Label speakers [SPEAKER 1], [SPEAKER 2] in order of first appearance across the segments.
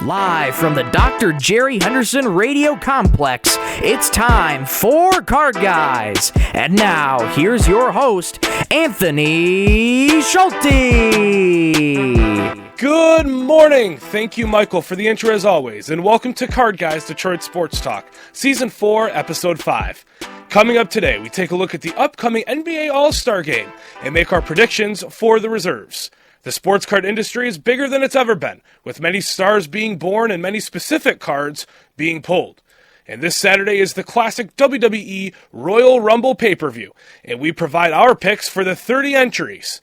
[SPEAKER 1] Live from the Dr. Jerry Henderson Radio Complex, it's time for Card Guys. And now, here's your host, Anthony Schulte.
[SPEAKER 2] Good morning. Thank you, Michael, for the intro as always. And welcome to Card Guys Detroit Sports Talk, Season 4, Episode 5. Coming up today, we take a look at the upcoming NBA All-Star Game and make our predictions for the reserves. The sports card industry is bigger than it's ever been, with many stars being born and many specific cards being pulled. And this Saturday is the classic WWE Royal Rumble pay-per-view, and we provide our picks for the 30 entrants.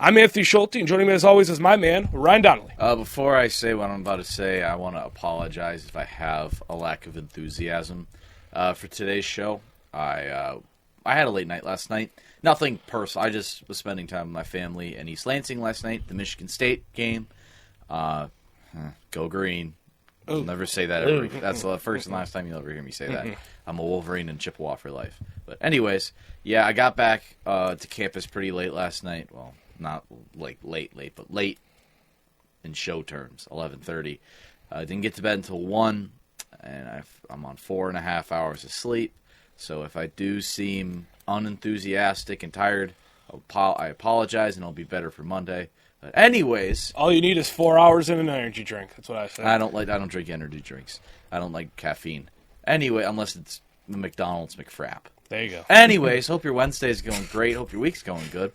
[SPEAKER 2] I'm Anthony Schulte, and joining me as always is my man, Ryan Donnelly.
[SPEAKER 3] Before I say what I'm about to say, I want to apologize if I have a lack of enthusiasm for today's show. I had a late night last night. Nothing personal. I just was spending time with my family in East Lansing last night, the Michigan State game. Go Green. I'll never say that. That's the first and last time you'll ever hear me say that. I'm a Wolverine and Chippewa for life. But anyways, yeah, I got back to campus pretty late last night. Well, not like late, but late in show terms, 11:30. I didn't get to bed until 1, and I'm on 4.5 hours of sleep. So if I do seem unenthusiastic and tired, I apologize, and I'll be better for Monday. But anyways,
[SPEAKER 2] all you need is 4 hours and an energy drink. That's what I say.
[SPEAKER 3] I don't drink energy drinks. I don't like caffeine. Anyway, unless it's the McDonald's McFrap.
[SPEAKER 2] There you go.
[SPEAKER 3] Anyways, hope your Wednesday is going great. Hope your week's going good.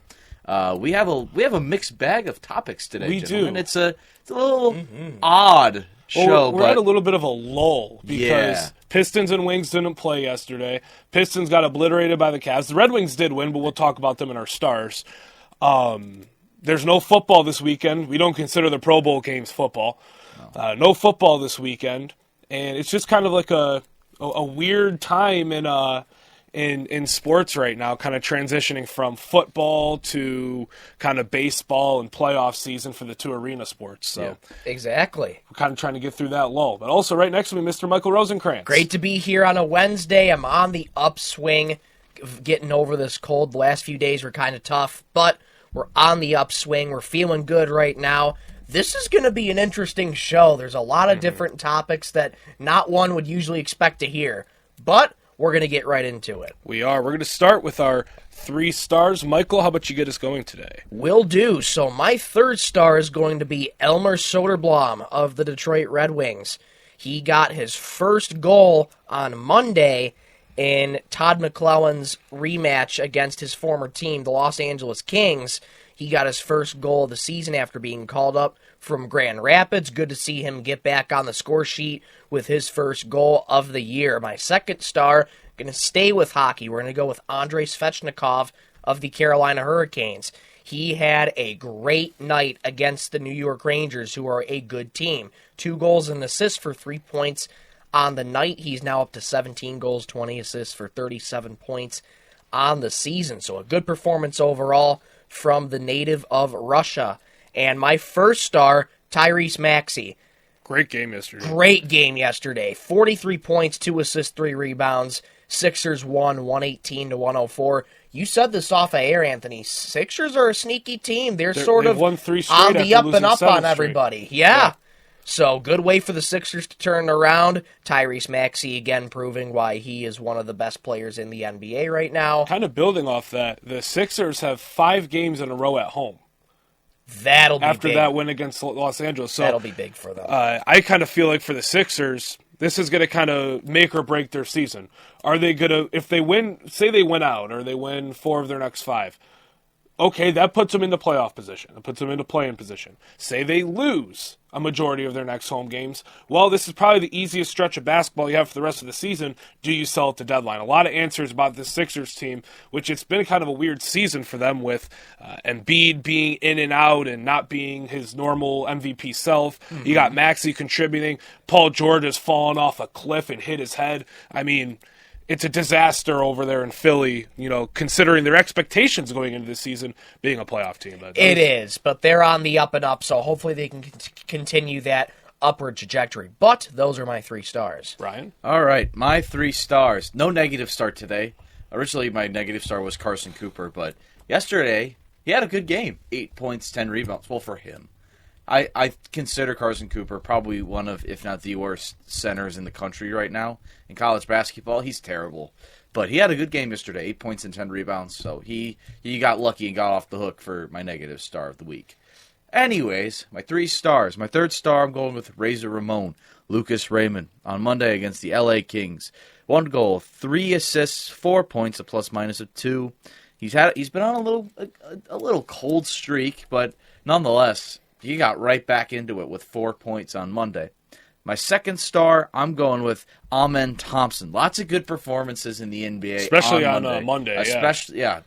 [SPEAKER 3] We have a mixed bag of topics today.
[SPEAKER 2] We
[SPEAKER 3] gentlemen.
[SPEAKER 2] do.
[SPEAKER 3] It's a little odd show.
[SPEAKER 2] We're at a little bit of a lull because Pistons and Wings didn't play yesterday. Pistons got obliterated by the Cavs. The Red Wings did win, but we'll talk about them in our stars. There's no football this weekend. We don't consider the Pro Bowl games football. No football this weekend, and it's just kind of like a weird time in sports right now, kind of transitioning from football to kind of baseball and playoff season for the two arena sports. So
[SPEAKER 4] yeah, exactly.
[SPEAKER 2] We're kind of trying to get through that lull. But also right next to me, Mr. Michael Rosenkranz.
[SPEAKER 4] Great to be here on a Wednesday. I'm on the upswing, getting over this cold. The last few days were kind of tough, but we're on the upswing. We're feeling good right now. This is going to be an interesting show. There's a lot of different topics that not one would usually expect to hear, but we're going to get right into it.
[SPEAKER 2] We are. We're going to start with our 3 stars. Michael, how about you get us going today?
[SPEAKER 4] Will do. So my third star is going to be Elmer Soderblom of the Detroit Red Wings. He got his first goal on Monday in Todd McClellan's rematch against his former team, the Los Angeles Kings. He got his first goal of the season after being called up from Grand Rapids. Good to see him get back on the score sheet with his first goal of the year. My second star, going to stay with hockey. We're going to go with Andrei Svechnikov of the Carolina Hurricanes. He had a great night against the New York Rangers, who are a good team. 2 goals and assists for 3 points on the night. He's now up to 17 goals, 20 assists for 37 points on the season. So a good performance overall from the native of Russia. And my first star, Tyrese Maxey.
[SPEAKER 2] Great game yesterday.
[SPEAKER 4] 43 points, 2 assists, 3 rebounds. Sixers won 118-104. You said this off of air, Anthony. Sixers are a sneaky team. They're sort of
[SPEAKER 2] won 3 straight
[SPEAKER 4] on the up and up on
[SPEAKER 2] straight.
[SPEAKER 4] everybody. Yeah. So good way for the Sixers to turn around. Tyrese Maxey again proving why he is one of the best players in the NBA right now.
[SPEAKER 2] Kind of building off that, the Sixers have 5 games in a row at home.
[SPEAKER 4] That'll be
[SPEAKER 2] after
[SPEAKER 4] big.
[SPEAKER 2] that win against Los Angeles. So
[SPEAKER 4] that'll be big for them.
[SPEAKER 2] I kind of feel like for the Sixers, this is going to kind of make or break their season. Are they going to, if they win, say they win out or they win 4 of their next 5, okay, that puts them into playoff position. It puts them into play-in position. Say they lose a majority of their next home games. Well, this is probably the easiest stretch of basketball you have for the rest of the season. Do you sell at the deadline? A lot of answers about this Sixers team, which it's been kind of a weird season for them with Embiid being in and out and not being his normal MVP self. You got Maxey contributing. Paul George has fallen off a cliff and hit his head. I mean, it's a disaster over there in Philly, you know, considering their expectations going into this season being a playoff team.
[SPEAKER 4] It is, but they're on the up and up, so hopefully they can continue that upward trajectory. But those are my 3 stars.
[SPEAKER 2] Ryan?
[SPEAKER 3] All right, my 3 stars. No negative start today. Originally, my negative star was Carson Cooper, but yesterday, he had a good game. 8 points, 10 rebounds. Well, for him. I consider Carson Cooper probably one of, if not the worst, centers in the country right now. In college basketball, he's terrible. But he had a good game yesterday, 8 points and 10 rebounds, so he got lucky and got off the hook for my negative star of the week. Anyways, my 3 stars. My third star, I'm going with Razor Ramon, Lucas Raymond, on Monday against the LA Kings. 1 goal, 3 assists, 4 points, a plus-minus of 2. He's been on a little cold streak, but nonetheless, he got right back into it with 4 points on Monday. My second star, I'm going with Amen Thompson. Lots of good performances in the NBA,
[SPEAKER 2] especially on Monday.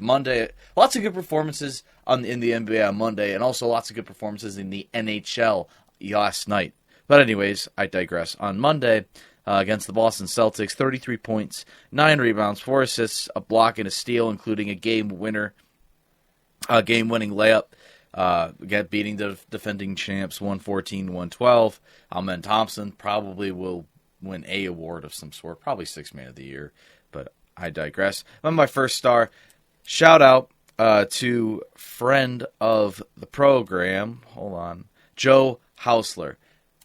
[SPEAKER 3] Monday. Lots of good performances in the NBA on Monday, and also lots of good performances in the NHL last night. But anyways, I digress. On Monday, against the Boston Celtics, 33 points, 9 rebounds, 4 assists, a block, and a steal, including a game-winning layup. Beating the defending champs 114-112. Amen Thompson probably will win a award of some sort, probably Sixth Man of the Year, but I digress. On my first star, shout out to friend of the program, Joe Hausler,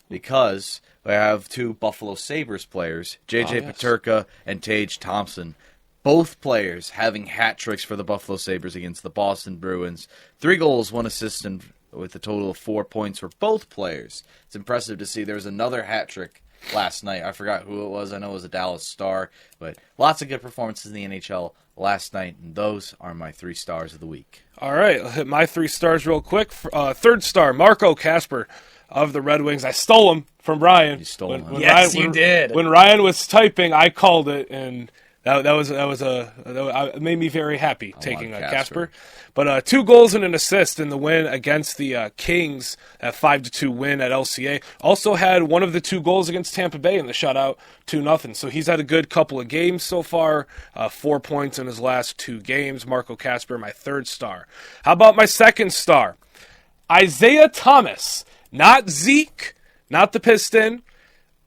[SPEAKER 3] because we have 2 Buffalo Sabres players, J.J. Peterka and Tage Thompson. Both players having hat tricks for the Buffalo Sabres against the Boston Bruins. 3 goals, 1 assist, and with a total of 4 points for both players. It's impressive to see. There was another hat trick last night. I forgot who it was. I know it was a Dallas Star. But lots of good performances in the NHL last night, and those are my 3 stars of the week.
[SPEAKER 2] All right, I'll hit my 3 stars real quick. Third star, Marco Kasper of the Red Wings. I stole him from Ryan.
[SPEAKER 3] You stole him.
[SPEAKER 4] Yes, you did.
[SPEAKER 2] When Ryan was typing, I called it, and That made me very happy taking Kasper. But 2 goals and an assist in the win against the Kings, that 5-2 win at LCA. Also had one of the 2 goals against Tampa Bay in the shutout, 2-0. So he's had a good couple of games so far, 4 points in his last 2 games. Marco Kasper, my third star. How about my second star? Isaiah Thomas. Not Zeke, not the Piston,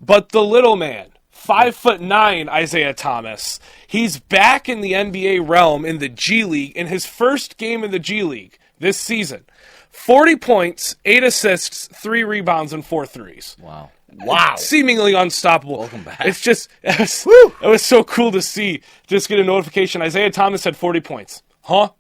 [SPEAKER 2] but the little man. 5'9" Isaiah Thomas. He's back in the NBA realm in the G League in his first game in the G League this season. 40 points, 8 assists, 3 rebounds, and 4 threes.
[SPEAKER 3] Wow.
[SPEAKER 2] Seemingly unstoppable.
[SPEAKER 3] Welcome back.
[SPEAKER 2] It's just, it was so cool to see. Just get a notification. Isaiah Thomas had 40 points. Huh?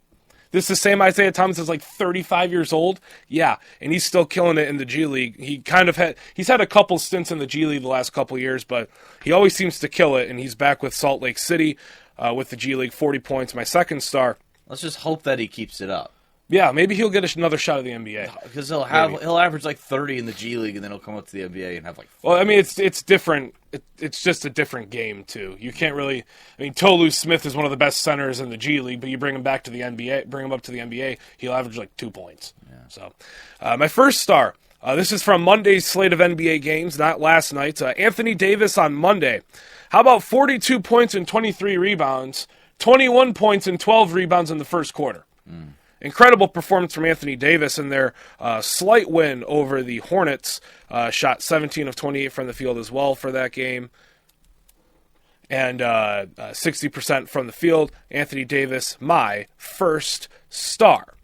[SPEAKER 2] This is the same Isaiah Thomas is like 35 years old. Yeah, and he's still killing it in the G League. He's had a couple stints in the G League the last couple years, but he always seems to kill it, and he's back with Salt Lake City with the G League, 40 points. My second star.
[SPEAKER 3] Let's just hope that he keeps it up.
[SPEAKER 2] Yeah, maybe he'll get another shot at the NBA.
[SPEAKER 3] Because he'll average like 30 in the G League, and then he'll come up to the NBA and have like 40.
[SPEAKER 2] Well, I mean, it's different. It's just a different game, too. You can't really... I mean, Tolu Smith is one of the best centers in the G League, but you bring him back to the NBA, bring him up to the NBA, he'll average like 2 points. Yeah. So, my first star, this is from Monday's slate of NBA games, not last night's. Anthony Davis on Monday. How about 42 points and 23 rebounds, 21 points and 12 rebounds in the first quarter? Incredible performance from Anthony Davis in their slight win over the Hornets. Shot 17 of 28 from the field as well for that game. And 60% from the field. Anthony Davis, my first star.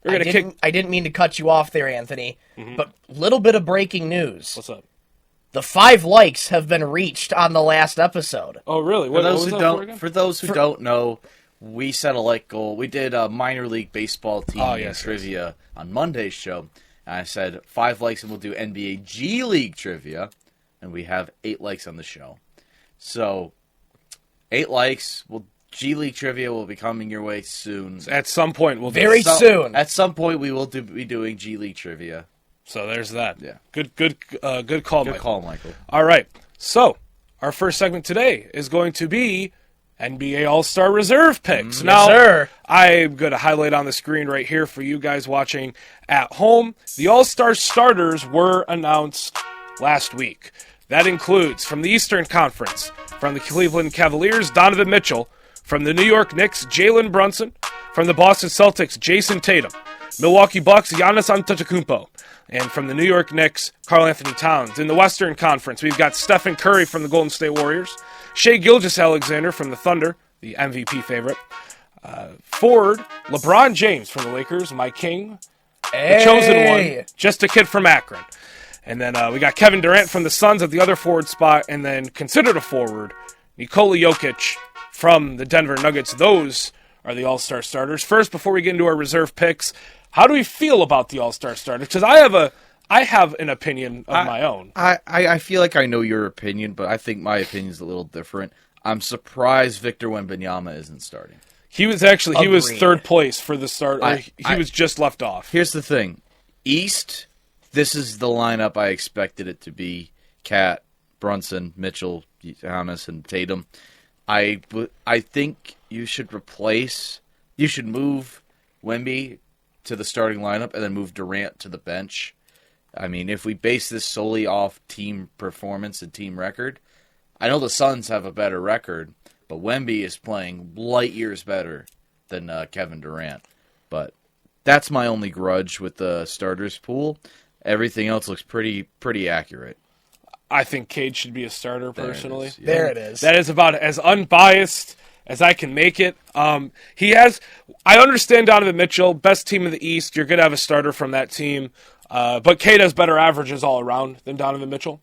[SPEAKER 4] I didn't mean to cut you off there, Anthony, but little bit of breaking news.
[SPEAKER 2] What's up?
[SPEAKER 4] The 5 likes have been reached on the last episode.
[SPEAKER 2] Oh, really?
[SPEAKER 3] For those who don't know, we set a like goal. We did a minor league baseball team trivia on Monday's show. And I said 5 likes and we'll do NBA G League trivia. And we have 8 likes on the show. So 8 likes. G League trivia will be coming your way soon.
[SPEAKER 2] At some point, we'll
[SPEAKER 4] do soon.
[SPEAKER 3] At some point, we will be doing G League trivia.
[SPEAKER 2] So there's that.
[SPEAKER 3] Yeah.
[SPEAKER 2] Good call, Michael.
[SPEAKER 3] Good call, Michael.
[SPEAKER 2] All right. So our first segment today is going to be NBA All-Star Reserve picks. Now,
[SPEAKER 4] sir.
[SPEAKER 2] I'm going to highlight on the screen right here for you guys watching at home. The All-Star starters were announced last week. That includes, from the Eastern Conference, from the Cleveland Cavaliers, Donovan Mitchell. From the New York Knicks, Jalen Brunson. From the Boston Celtics, Jason Tatum. Milwaukee Bucks, Giannis Antetokounmpo. And from the New York Knicks, Karl Anthony Towns. In the Western Conference, we've got Stephen Curry from the Golden State Warriors. Shai Gilgeous-Alexander from the Thunder, the MVP favorite. Forward, LeBron James from the Lakers, my king. the chosen one, just a kid from Akron. And then we got Kevin Durant from the Suns at the other forward spot, and then considered a forward, Nikola Jokic from the Denver Nuggets. Those are the All-Star starters. First, before we get into our reserve picks, how do we feel about the All-Star starters? Because I have an opinion of my own.
[SPEAKER 3] I feel like I know your opinion, but I think my opinion is a little different. I'm surprised Victor Wembanyama isn't starting.
[SPEAKER 2] He was third place for the start. He was just left off.
[SPEAKER 3] Here's the thing. East, this is the lineup I expected it to be. Cat, Brunson, Mitchell, Giannis, and Tatum. I think you should move Wemby to the starting lineup and then move Durant to the bench. I mean, if we base this solely off team performance and team record, I know the Suns have a better record, but Wemby is playing light years better than Kevin Durant. But that's my only grudge with the starters pool. Everything else looks pretty accurate.
[SPEAKER 2] I think Cade should be a starter, personally.
[SPEAKER 4] There it is.
[SPEAKER 2] That is about as unbiased as I can make it. I understand Donovan Mitchell, best team in the East. You're going to have a starter from that team. But Cade has better averages all around than Donovan Mitchell.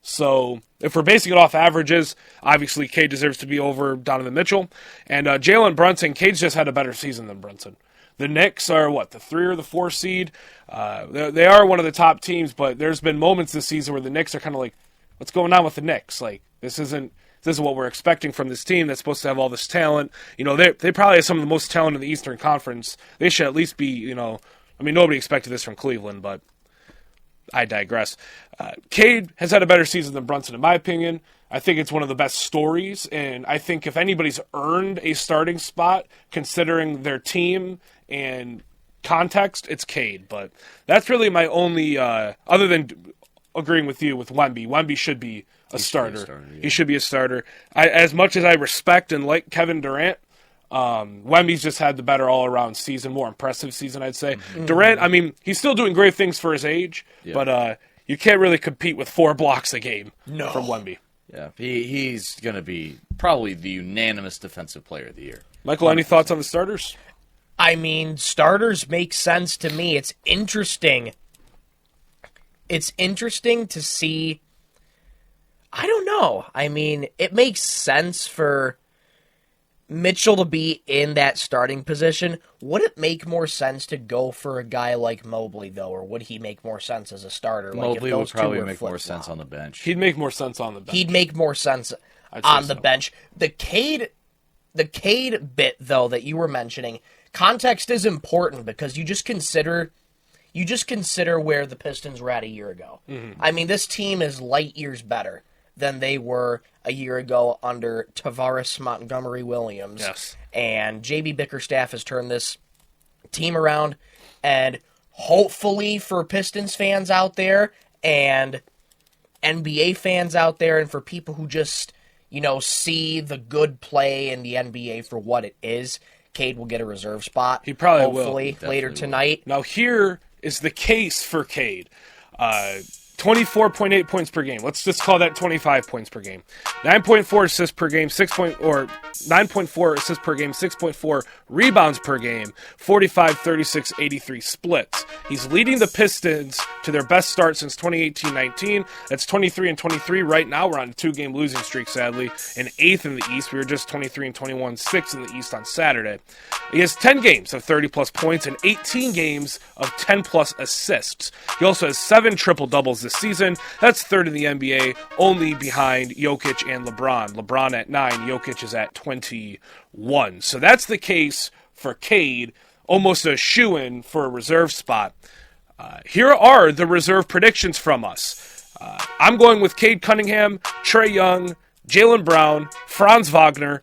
[SPEAKER 2] So if we're basing it off averages, obviously Cade deserves to be over Donovan Mitchell. And Jalen Brunson, Cade's just had a better season than Brunson. The Knicks are, the 3 or the 4 seed? They are one of the top teams, but there's been moments this season where the Knicks are kind of like, what's going on with the Knicks? Like, this isn't what we're expecting from this team that's supposed to have all this talent. They probably have some of the most talent in the Eastern Conference. They should at least be, nobody expected this from Cleveland, but I digress. Cade has had a better season than Brunson, in my opinion. I think it's one of the best stories, and I think if anybody's earned a starting spot, considering their team and context, it's Cade. But that's really my only, other than agreeing with you with Wemby. Wemby should be a starter. He should be a starter. As much as I respect and like Kevin Durant, Wemby's just had the better all-around season, more impressive season, I'd say. Mm-hmm. Durant, he's still doing great things for his age, but you can't really compete with 4 blocks a game from Wemby.
[SPEAKER 3] Yeah, he's going to be probably the unanimous defensive player of the year.
[SPEAKER 2] Michael, any thoughts on the starters?
[SPEAKER 4] Starters make sense to me. It's interesting. It's interesting to see. I don't know. It makes sense for Mitchell to be in that starting position. Would it make more sense to go for a guy like Mobley, though, or would he make more sense as a starter?
[SPEAKER 3] Mobley would probably make more sense on the bench.
[SPEAKER 2] He'd make more sense on the bench.
[SPEAKER 4] He'd make more sense on the bench. The Cade bit, though, that you were mentioning, context is important because you just consider where the Pistons were at a year ago. Mm-hmm. This team is light years better than they were a year ago under Tavares Montgomery Williams.
[SPEAKER 2] Yes.
[SPEAKER 4] And J.B. Bickerstaff has turned this team around. And hopefully for Pistons fans out there and NBA fans out there and for people who just, see the good play in the NBA for what it is, Cade will get a reserve spot.
[SPEAKER 2] He probably
[SPEAKER 4] hopefully
[SPEAKER 2] will.
[SPEAKER 4] Later tonight.
[SPEAKER 2] Now here is the case for Cade. 24.8 points per game. Let's just call that 25 points per game. 9.4 assists per game, 9.4 assists per game, 6.4 rebounds per game, 45, 36, 83 splits. He's leading the Pistons to their best start since 2018-19. That's 23-23 right now. We're on a 2-game losing streak, sadly, and 8th in the East. We were just 23-21, 6th in the East on Saturday. He has 10 games of 30-plus points and 18 games of 10-plus assists. He also has 7 triple-doubles this season. That's third in the NBA, only behind Jokic and LeBron. LeBron at 9, Jokic is at 21. So that's the case for Cade, almost a shoo-in for a reserve spot. Here are the reserve predictions from us. I'm going with Cade Cunningham, Trae Young, Jaylen Brown, Franz Wagner,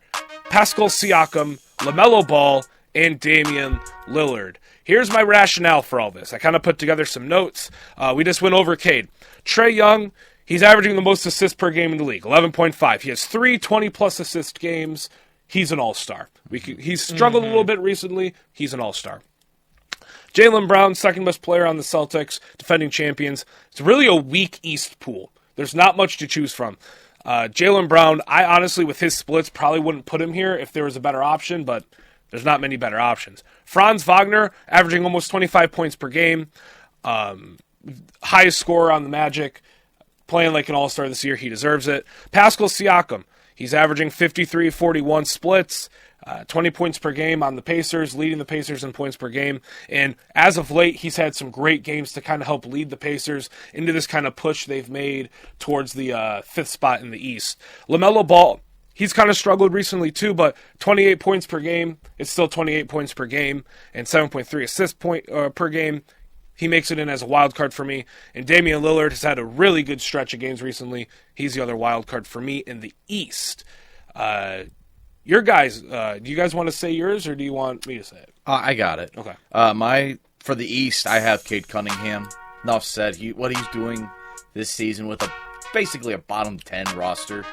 [SPEAKER 2] Pascal Siakam, LaMelo Ball, and Damian Lillard. Here's my rationale for all this. I kind of put together some notes. We just went over Cade. Trae Young, he's averaging the most assists per game in the league, 11.5. He has 3 20-plus assist games. He's an all-star. He's struggled a little bit recently. He's an all-star. Jaylen Brown, second-best player on the Celtics, defending champions. It's really a weak East pool. There's not much to choose from. Jaylen Brown, I honestly, with his splits, probably wouldn't put him here if there was a better option, but There's not many better options. Franz Wagner, averaging almost 25 points per game. Highest scorer on the Magic. Playing like an all-star this year. He deserves it. Pascal Siakam. He's averaging 53-41 splits. 20 points per game on the Pacers, leading the Pacers in points per game. And as of late, he's had some great games to kind of help lead the Pacers into this kind of push they've made towards the fifth spot in the East. LaMelo Ball, he's kind of struggled recently too, but 28 points per game. It's still 28 points per game and 7.3 assists per game. He makes it in as a wild card for me. And Damian Lillard has had a really good stretch of games recently. He's the other wild card for me in the East. Your guys, do you guys want to say yours, or do you want me to say it?
[SPEAKER 3] I got it.
[SPEAKER 2] Okay.
[SPEAKER 3] For the East, I have Cade Cunningham. Enough said. What he's doing this season with basically a bottom 10 roster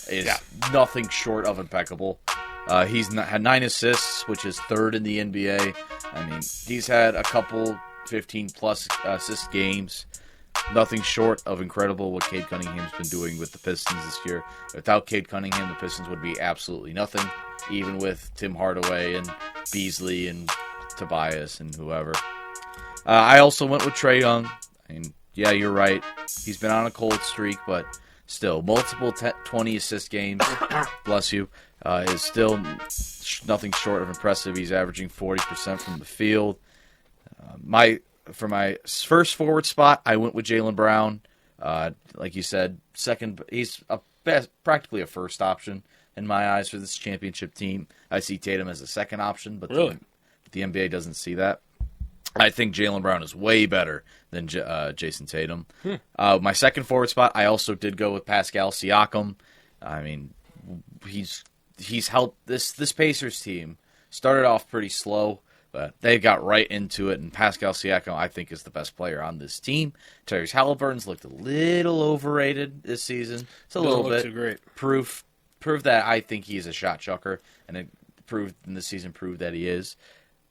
[SPEAKER 3] is nothing short of impeccable. He's had 9 assists, which is third in the NBA. I mean, he's had a couple 15-plus assist games. Nothing short of incredible what Cade Cunningham's been doing with the Pistons this year. Without Cade Cunningham, the Pistons would be absolutely nothing, even with Tim Hardaway and Beasley and Tobias and whoever. I also went with Trae Young. I mean, yeah, you're right. He's been on a cold streak, but still, multiple 20 assist games, bless you, is still nothing short of impressive. He's averaging 40% from the field. For my first forward spot, I went with Jaylen Brown. Like you said, second. He's practically a first option in my eyes for this championship team. I see Tatum as a second option, but
[SPEAKER 2] really?
[SPEAKER 3] the NBA doesn't see that. I think Jaylen Brown is way better than Jason Tatum. My second forward spot, I also did go with Pascal Siakam. I mean, he's helped this Pacers team. Started off pretty slow, but they got right into it, and Pascal Siakam, I think, is the best player on this team. Tyrese Halliburton's looked a little overrated this season. It's a little bit.
[SPEAKER 2] Too great.
[SPEAKER 3] Proof that I think he's a shot chucker, and it proved that he is.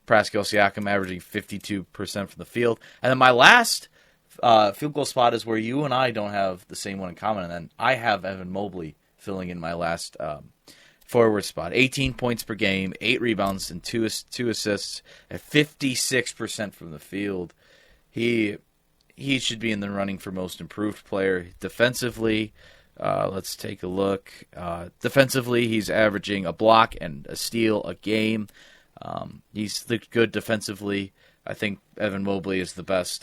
[SPEAKER 3] Pascal Siakam averaging 52% from the field. And then my last field goal spot is where you and I don't have the same one in common, and then I have Evan Mobley filling in my last forward spot. 18 points per game, 8 rebounds, and 2 assists at 56% from the field. He should be in the running for most improved player. Defensively, let's take a look. Defensively, he's averaging a block and a steal a game. He's looked good defensively. I think Evan Mobley is the best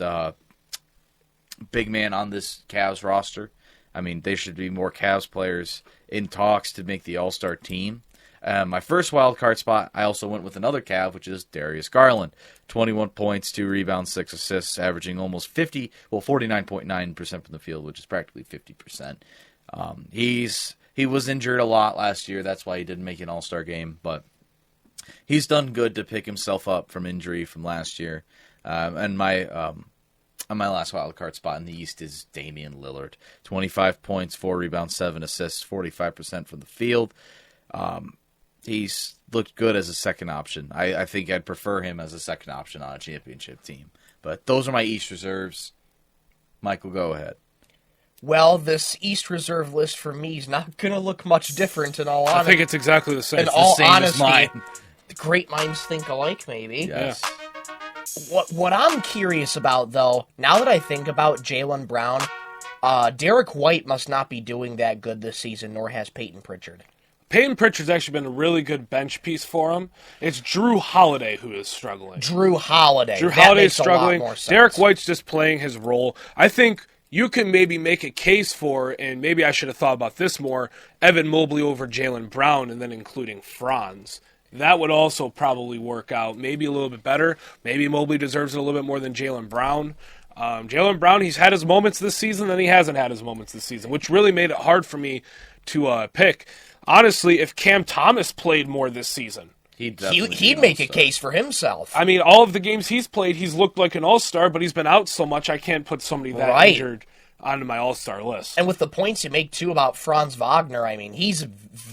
[SPEAKER 3] big man on this Cavs roster. I mean, there should be more Cavs players in talks to make the All-Star team. My first wild card spot, I also went with another Cav, which is Darius Garland. 21 points, 2 rebounds, 6 assists, averaging almost 49.9% from the field, which is practically 50%. He was injured a lot last year. That's why he didn't make an All-Star game, but he's done good to pick himself up from injury from last year. And my last wild card spot in the East is Damian Lillard. 25 points, 4 rebounds, 7 assists, 45% from the field. He's looked good as a second option. I think I'd prefer him as a second option on a championship team. But those are my East reserves. Michael, go ahead.
[SPEAKER 4] Well, this East reserve list for me is not going to look much different in all honesty.
[SPEAKER 2] I think it's exactly the same.
[SPEAKER 4] In all
[SPEAKER 3] same
[SPEAKER 4] honesty,
[SPEAKER 3] as mine.
[SPEAKER 4] The great minds think alike, maybe.
[SPEAKER 3] Yes.
[SPEAKER 2] Yeah.
[SPEAKER 4] What I'm curious about, though, now that I think about Jaylen Brown, Derek White must not be doing that good this season, nor has Peyton Pritchard.
[SPEAKER 2] Peyton Pritchard's actually been a really good bench piece for him. It's Drew Holiday who is struggling.
[SPEAKER 4] Drew Holiday's
[SPEAKER 2] struggling. Derek White's just playing his role. I think you can maybe make a case for, and maybe I should have thought about this more, Evan Mobley over Jaylen Brown and then including Franz. That would also probably work out maybe a little bit better. Maybe Mobley deserves it a little bit more than Jaylen Brown. Jaylen Brown, he's had his moments this season, then he hasn't had his moments this season, which really made it hard for me to pick. Honestly, if Cam Thomas played more this season,
[SPEAKER 4] he'd make a case for himself.
[SPEAKER 2] I mean, all of the games he's played, he's looked like an all-star, but he's been out so much I can't put somebody that injured onto my all-star list.
[SPEAKER 4] And with the points you make, too, about Franz Wagner, I mean, he's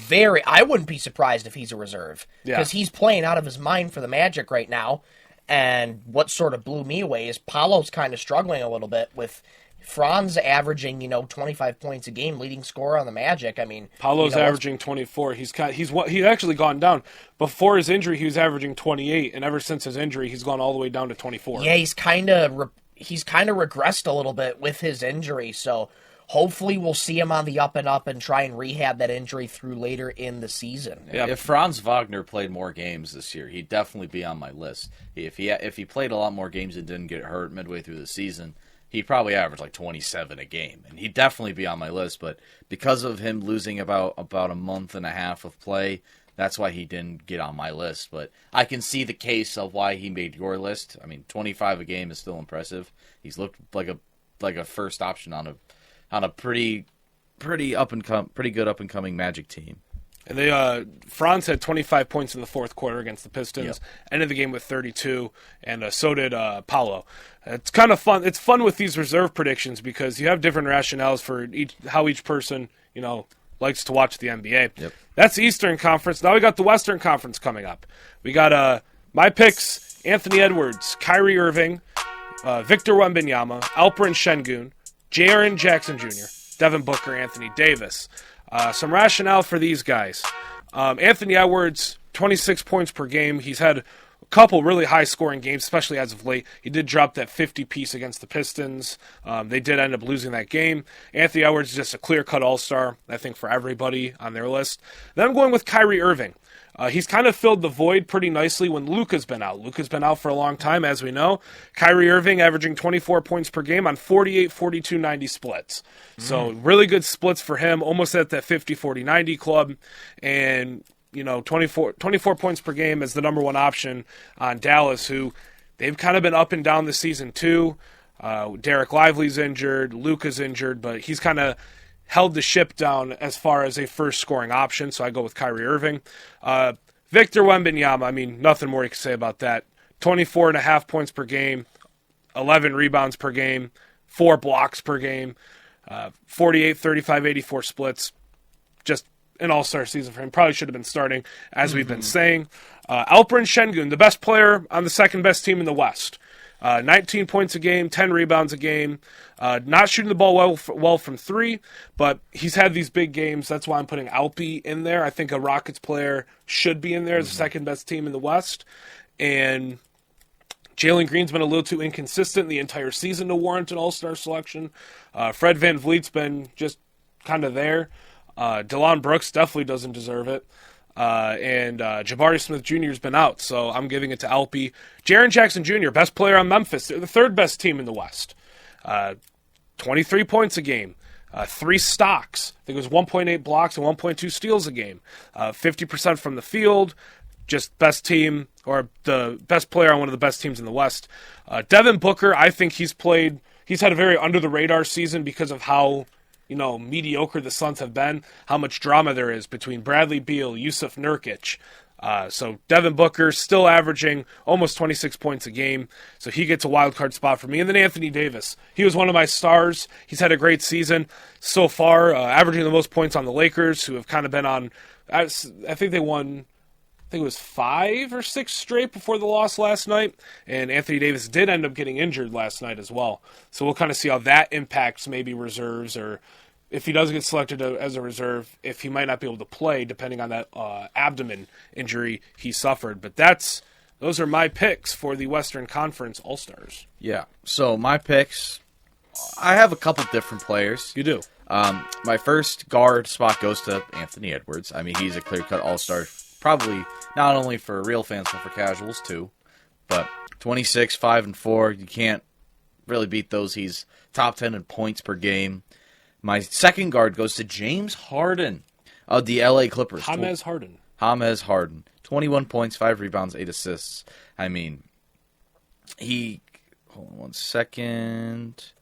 [SPEAKER 4] I wouldn't be surprised if he's a reserve. Because he's playing out of his mind for the Magic right now. And what sort of blew me away is Paolo's kind of struggling a little bit with Franz averaging, 25 points a game, leading scorer on the Magic. I mean,
[SPEAKER 2] Paolo's averaging 24. He's actually gone down. Before his injury, he was averaging 28, and ever since his injury, he's gone all the way down to 24.
[SPEAKER 4] Yeah, he's kind of regressed a little bit with his injury, so hopefully we'll see him on the up and up and try and rehab that injury through later in the season.
[SPEAKER 3] Yeah. If Franz Wagner played more games this year, he'd definitely be on my list. If he played a lot more games and didn't get hurt midway through the season, he'd probably average like 27 a game, and he'd definitely be on my list. But because of him losing about a month and a half of play, that's why he didn't get on my list. But I can see the case of why he made your list. I mean, 25 a game is still impressive. He's looked like a first option on a pretty good up and coming Magic team.
[SPEAKER 2] And Franz had 25 points in the fourth quarter against the Pistons. Ended the game with 32, and so did Paolo. It's kind of fun. It's fun with these reserve predictions because you have different rationales for how each person likes to watch the NBA.
[SPEAKER 3] Yep.
[SPEAKER 2] That's the Eastern Conference. Now we got the Western Conference coming up. We got my picks: Anthony Edwards, Kyrie Irving, Victor Wembanyama, Alperen Şengün, Jaren Jackson Jr., Devin Booker, Anthony Davis. Some rationale for these guys. Anthony Edwards, 26 points per game. He's had a couple really high-scoring games, especially as of late. He did drop that 50-piece against the Pistons. They did end up losing that game. Anthony Edwards is just a clear-cut all-star, I think, for everybody on their list. Then I'm going with Kyrie Irving. He's kind of filled the void pretty nicely when Luka's been out. Luka's been out for a long time, as we know. Kyrie Irving averaging 24 points per game on 48, 42, 90 splits. So really good splits for him, almost at that 50, 40, 90 club. And, 24 points per game as the number one option on Dallas, who they've kind of been up and down this season too. Derek Lively's injured, Luka's injured, but he's kind of held the ship down as far as a first scoring option, so I go with Kyrie Irving. Victor Wembanyama, I mean, nothing more you can say about that. 24.5 points per game, 11 rebounds per game, 4 blocks per game, 48, 35, 84 splits. Just an all-star season for him. Probably should have been starting, as we've been saying. Alperen Şengün, the best player on the second-best team in the West. 19 points a game, 10 rebounds a game. Not shooting the ball well from three, but he's had these big games. That's why I'm putting Alpi in there. I think a Rockets player should be in there as the second-best team in the West. And Jalen Green's been a little too inconsistent the entire season to warrant an all-star selection. Fred VanVleet's been just kind of there. Delon Brooks definitely doesn't deserve it. And Jabari Smith Jr. has been out, so I'm giving it to Alpi. Jaren Jackson Jr., best player on Memphis. They're the third best team in the West. 23 points a game. 3 stocks. I think it was 1.8 blocks and 1.2 steals a game. 50% from the field. Just best team, or the best player on one of the best teams in the West. Devin Booker, I think he's had a very under-the-radar season because of how mediocre the Suns have been, how much drama there is between Bradley Beal, Yusuf Nurkic. So Devin Booker still averaging almost 26 points a game, so he gets a wild card spot for me. And then Anthony Davis. He was one of my stars. He's had a great season so far, averaging the most points on the Lakers, who have kind of been on, I think they won, I think it was 5 or 6 straight before the loss last night, and Anthony Davis did end up getting injured last night as well. So we'll kind of see how that impacts maybe reserves, or if he does get selected as a reserve, if he might not be able to play depending on that abdomen injury he suffered. But those are my picks for the Western Conference All-Stars.
[SPEAKER 3] Yeah, so my picks, I have a couple different players.
[SPEAKER 2] You do.
[SPEAKER 3] My first guard spot goes to Anthony Edwards. I mean, he's a clear-cut all-star, probably not only for real fans, but for casuals too. But 26, 5, and 4, you can't really beat those. He's top 10 in points per game. My second guard goes to James Harden of the LA Clippers.
[SPEAKER 2] James Harden.
[SPEAKER 3] 21 points, 5 rebounds, 8 assists. I mean, hold on one second.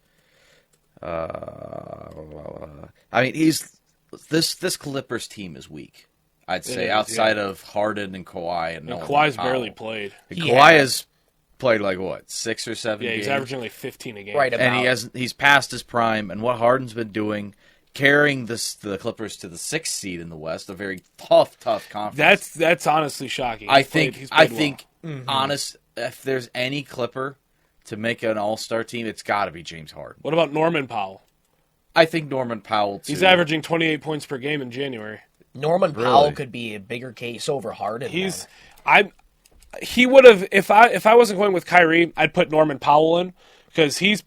[SPEAKER 3] This Clippers team is weak, I'd say, outside of Harden and Kawhi. And
[SPEAKER 2] Kawhi's barely played.
[SPEAKER 3] Kawhi has played 6 or 7 games.
[SPEAKER 2] He's averaging 15 a game.
[SPEAKER 4] Right about.
[SPEAKER 3] And he's past his prime. And what Harden's been doing, carrying the Clippers to the 6th seed in the West, a very tough conference.
[SPEAKER 2] That's honestly shocking.
[SPEAKER 3] I think, if there's any Clipper to make an all-star team, it's got to be James Harden.
[SPEAKER 2] What about Norman Powell?
[SPEAKER 3] I think Norman Powell, too.
[SPEAKER 2] He's averaging 28 points per game in January.
[SPEAKER 4] Norman Powell could be a bigger case over Harden.
[SPEAKER 2] He would have, if I wasn't going with Kyrie, I'd put Norman Powell in, because he's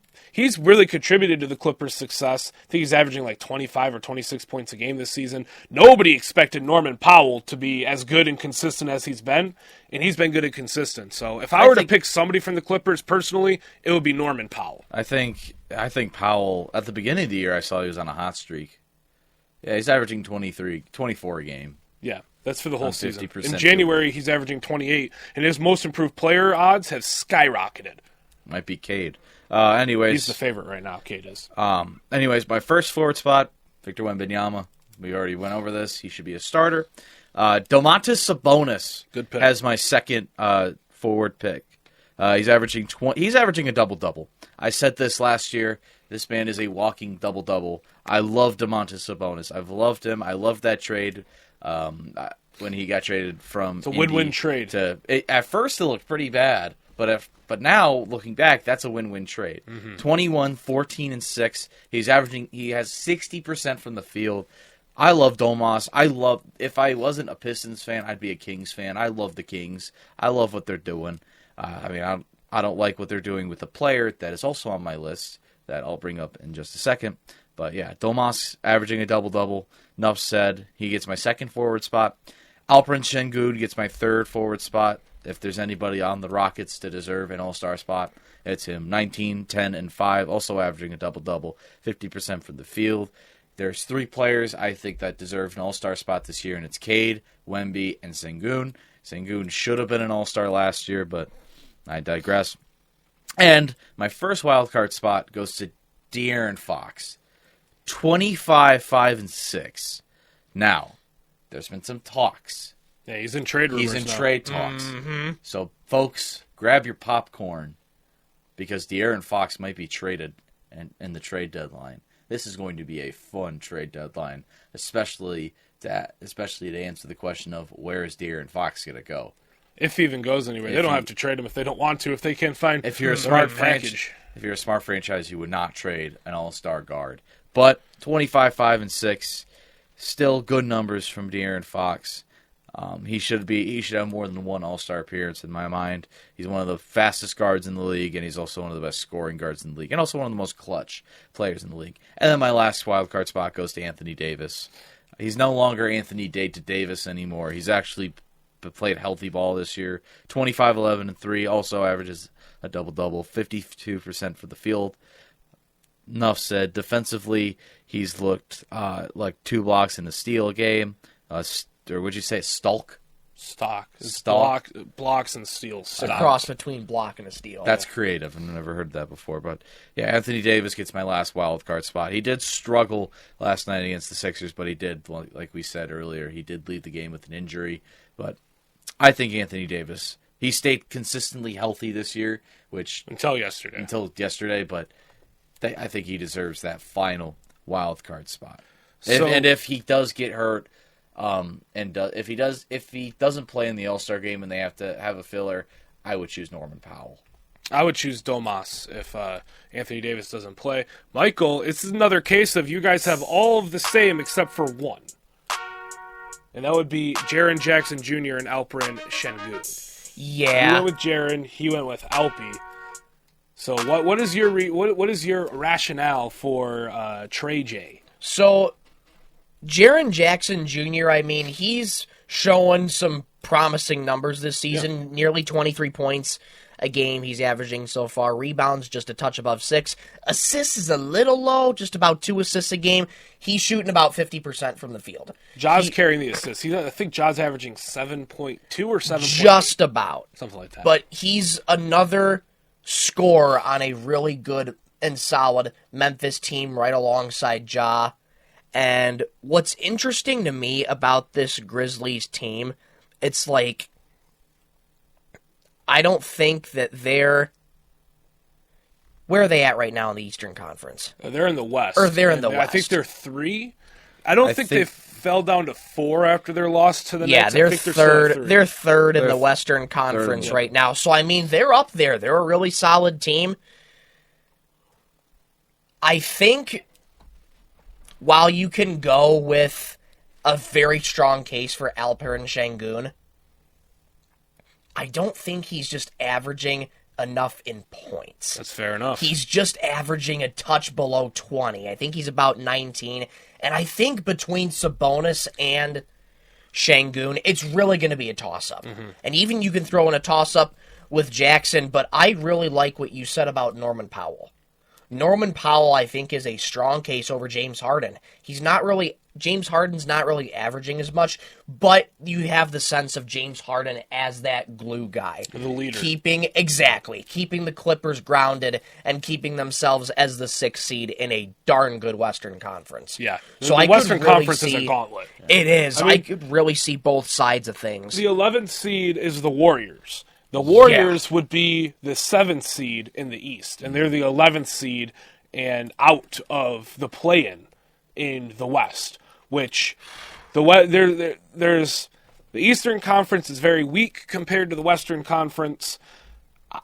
[SPEAKER 2] really contributed to the Clippers' success. I think he's averaging like 25 or 26 points a game this season. Nobody expected Norman Powell to be as good and consistent as he's been, and he's been good and consistent. So if I were to pick somebody from the Clippers personally, it would be Norman Powell.
[SPEAKER 3] I think Powell, at the beginning of the year, I saw he was on a hot streak. Yeah, he's averaging 24 a game.
[SPEAKER 2] Yeah, that's for the whole season.
[SPEAKER 3] 50%
[SPEAKER 2] In January, he's averaging 28, and his most improved player odds have skyrocketed.
[SPEAKER 3] Might be Cade. Anyways,
[SPEAKER 2] he's the favorite right now. Cade is.
[SPEAKER 3] Anyways, my first forward spot, Victor Wembanyama. We already went over this. He should be a starter. Domantas Sabonis.
[SPEAKER 2] Good pick.
[SPEAKER 3] As my second forward pick. He's averaging a double-double. I said this last year. This man is a walking double-double. I love Domantas Sabonis. I've loved him. I loved that trade when he got traded from
[SPEAKER 2] It's a win-win trade.
[SPEAKER 3] At first, it looked pretty bad, but now, looking back, that's a win-win trade. 21, 14, and 6. He has 60% from the field. I love Domas. If I wasn't a Pistons fan, I'd be a Kings fan. I love the Kings. I love what they're doing. I don't like what they're doing with the player that is also on my list that I'll bring up in just a second. But yeah, Domas averaging a double-double. Enough said. He gets my second forward spot. Alperen Sengun gets my third forward spot. If there's anybody on the Rockets to deserve an all-star spot, it's him. 19, 10, and 5, also averaging a double-double, 50% from the field. There's 3 players I think that deserve an all-star spot this year, and it's Cade, Wemby, and Sengun. Sengun should have been an all-star last year, but I digress. And my first wildcard spot goes to De'Aaron Fox. 25, 5, and 6. Now, there's been some talks.
[SPEAKER 2] Yeah, he's in trade rumors.
[SPEAKER 3] He's in
[SPEAKER 2] now.
[SPEAKER 3] trade talks. Mm-hmm. So, folks, grab your popcorn because De'Aaron Fox might be traded in the trade deadline. This is going to be a fun trade deadline, especially to answer the question of where is De'Aaron Fox going to go.
[SPEAKER 2] If he even goes anywhere. They don't have to trade him if they don't want to, if they can't find
[SPEAKER 3] if you're a
[SPEAKER 2] the
[SPEAKER 3] smart
[SPEAKER 2] right package.
[SPEAKER 3] If you're a smart franchise, you would not trade an all-star guard. But 25, 5, and 6, still good numbers from De'Aaron Fox. He should have more than one all-star appearance in my mind. He's one of the fastest guards in the league, and he's also one of the best scoring guards in the league, and also one of the most clutch players in the league. And then my last wildcard spot goes to Anthony Davis. He's no longer Anthony Davis anymore. He's actually played healthy ball this year. 25, 11, and 3, also averages a double-double, 52% for the field. Enough said. Defensively, he's looked like 2 blocks in a steal a game. Or would you say stalk?
[SPEAKER 2] Stock. Blocks and steals.
[SPEAKER 4] A cross between block and a steal.
[SPEAKER 3] That's creative. I've never heard that before. But yeah, Anthony Davis gets my last wild card spot. He did struggle last night against the Sixers, but he did, like we said earlier, he did leave the game with an injury. But I think Anthony Davis, he stayed consistently healthy this year, which
[SPEAKER 2] until yesterday. But
[SPEAKER 3] I think he deserves that final wild card spot.
[SPEAKER 2] So,
[SPEAKER 3] and if he does get hurt, if he doesn't play in the All-Star game and they have to have a filler, I would choose Norman Powell.
[SPEAKER 2] I would choose Domas if Anthony Davis doesn't play. Michael, it's another case of you guys have all of the same except for one. And that would be Jaren Jackson Jr. and Alperen Sengun.
[SPEAKER 4] Yeah.
[SPEAKER 2] You went with Jaren, he went with Alpi. So what is your rationale for Trey J?
[SPEAKER 4] So Jaren Jackson Jr., he's showing some promising numbers this season. Yeah. Nearly 23 points a game he's averaging so far. Rebounds just a touch above 6. Assists is a little low, just about 2 assists a game. He's shooting about 50% from the field.
[SPEAKER 2] Ja's carrying the assists. I think Ja's averaging 7.2 or 7.8.
[SPEAKER 4] Just about.
[SPEAKER 2] Something like that.
[SPEAKER 4] But he's another scorer on a really good and solid Memphis team right alongside Ja. And what's interesting to me about this Grizzlies team, it's like, I don't think that they're... Where are they at right now in the Eastern Conference?
[SPEAKER 2] They're in the West.
[SPEAKER 4] Or they're in the West.
[SPEAKER 2] I think they're 3. I don't think they've fell down to 4 after their loss to the Knicks.
[SPEAKER 4] They're
[SPEAKER 2] I think
[SPEAKER 4] third. They're third in
[SPEAKER 3] They're
[SPEAKER 4] the Western Conference
[SPEAKER 3] third,
[SPEAKER 4] right now. So I mean, they're up there. They're a really solid team. I think while you can go with a very strong case for Alperen Şengün, I don't think he's just averaging enough in points.
[SPEAKER 2] That's fair enough.
[SPEAKER 4] He's just averaging a touch below 20. I think he's about 19. And I think between Sabonis and Şengün, it's really going to be a toss-up. And even you can throw in a toss-up with Jackson, but I really like what you said about Norman Powell. Norman Powell, I think, is a strong case over James Harden. James Harden's not really averaging as much, but you have the sense of James Harden as that glue guy.
[SPEAKER 2] The leader.
[SPEAKER 4] Keeping the Clippers grounded and keeping themselves as the 6th seed in a darn good Western Conference.
[SPEAKER 2] Yeah.
[SPEAKER 4] So
[SPEAKER 2] the Western Conference is a gauntlet.
[SPEAKER 4] It is.
[SPEAKER 2] I mean,
[SPEAKER 4] I could really see both sides of things.
[SPEAKER 2] The 11th seed is the Warriors. The Warriors would be the 7th seed in the East, and they're the 11th seed and out of the play-in in the West, which there's the Eastern Conference is very weak compared to the Western Conference.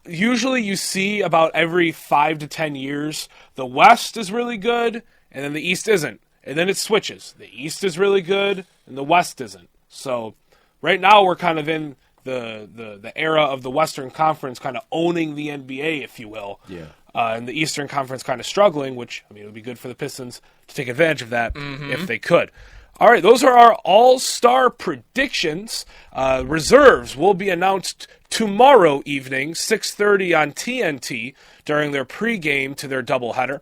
[SPEAKER 2] Usually you see about every 5 to 10 years, the West is really good, and then the East isn't. And then it switches. The East is really good, and the West isn't. So right now we're kind of in the era of the Western Conference kind of owning the NBA, if you will. Yeah. And the Eastern Conference kind of struggling, which, I mean, it would be good for the Pistons to take advantage of that if they could. All right, those are our all-star predictions. Reserves will be announced tomorrow evening, 6:30 on TNT, during their pregame to their doubleheader.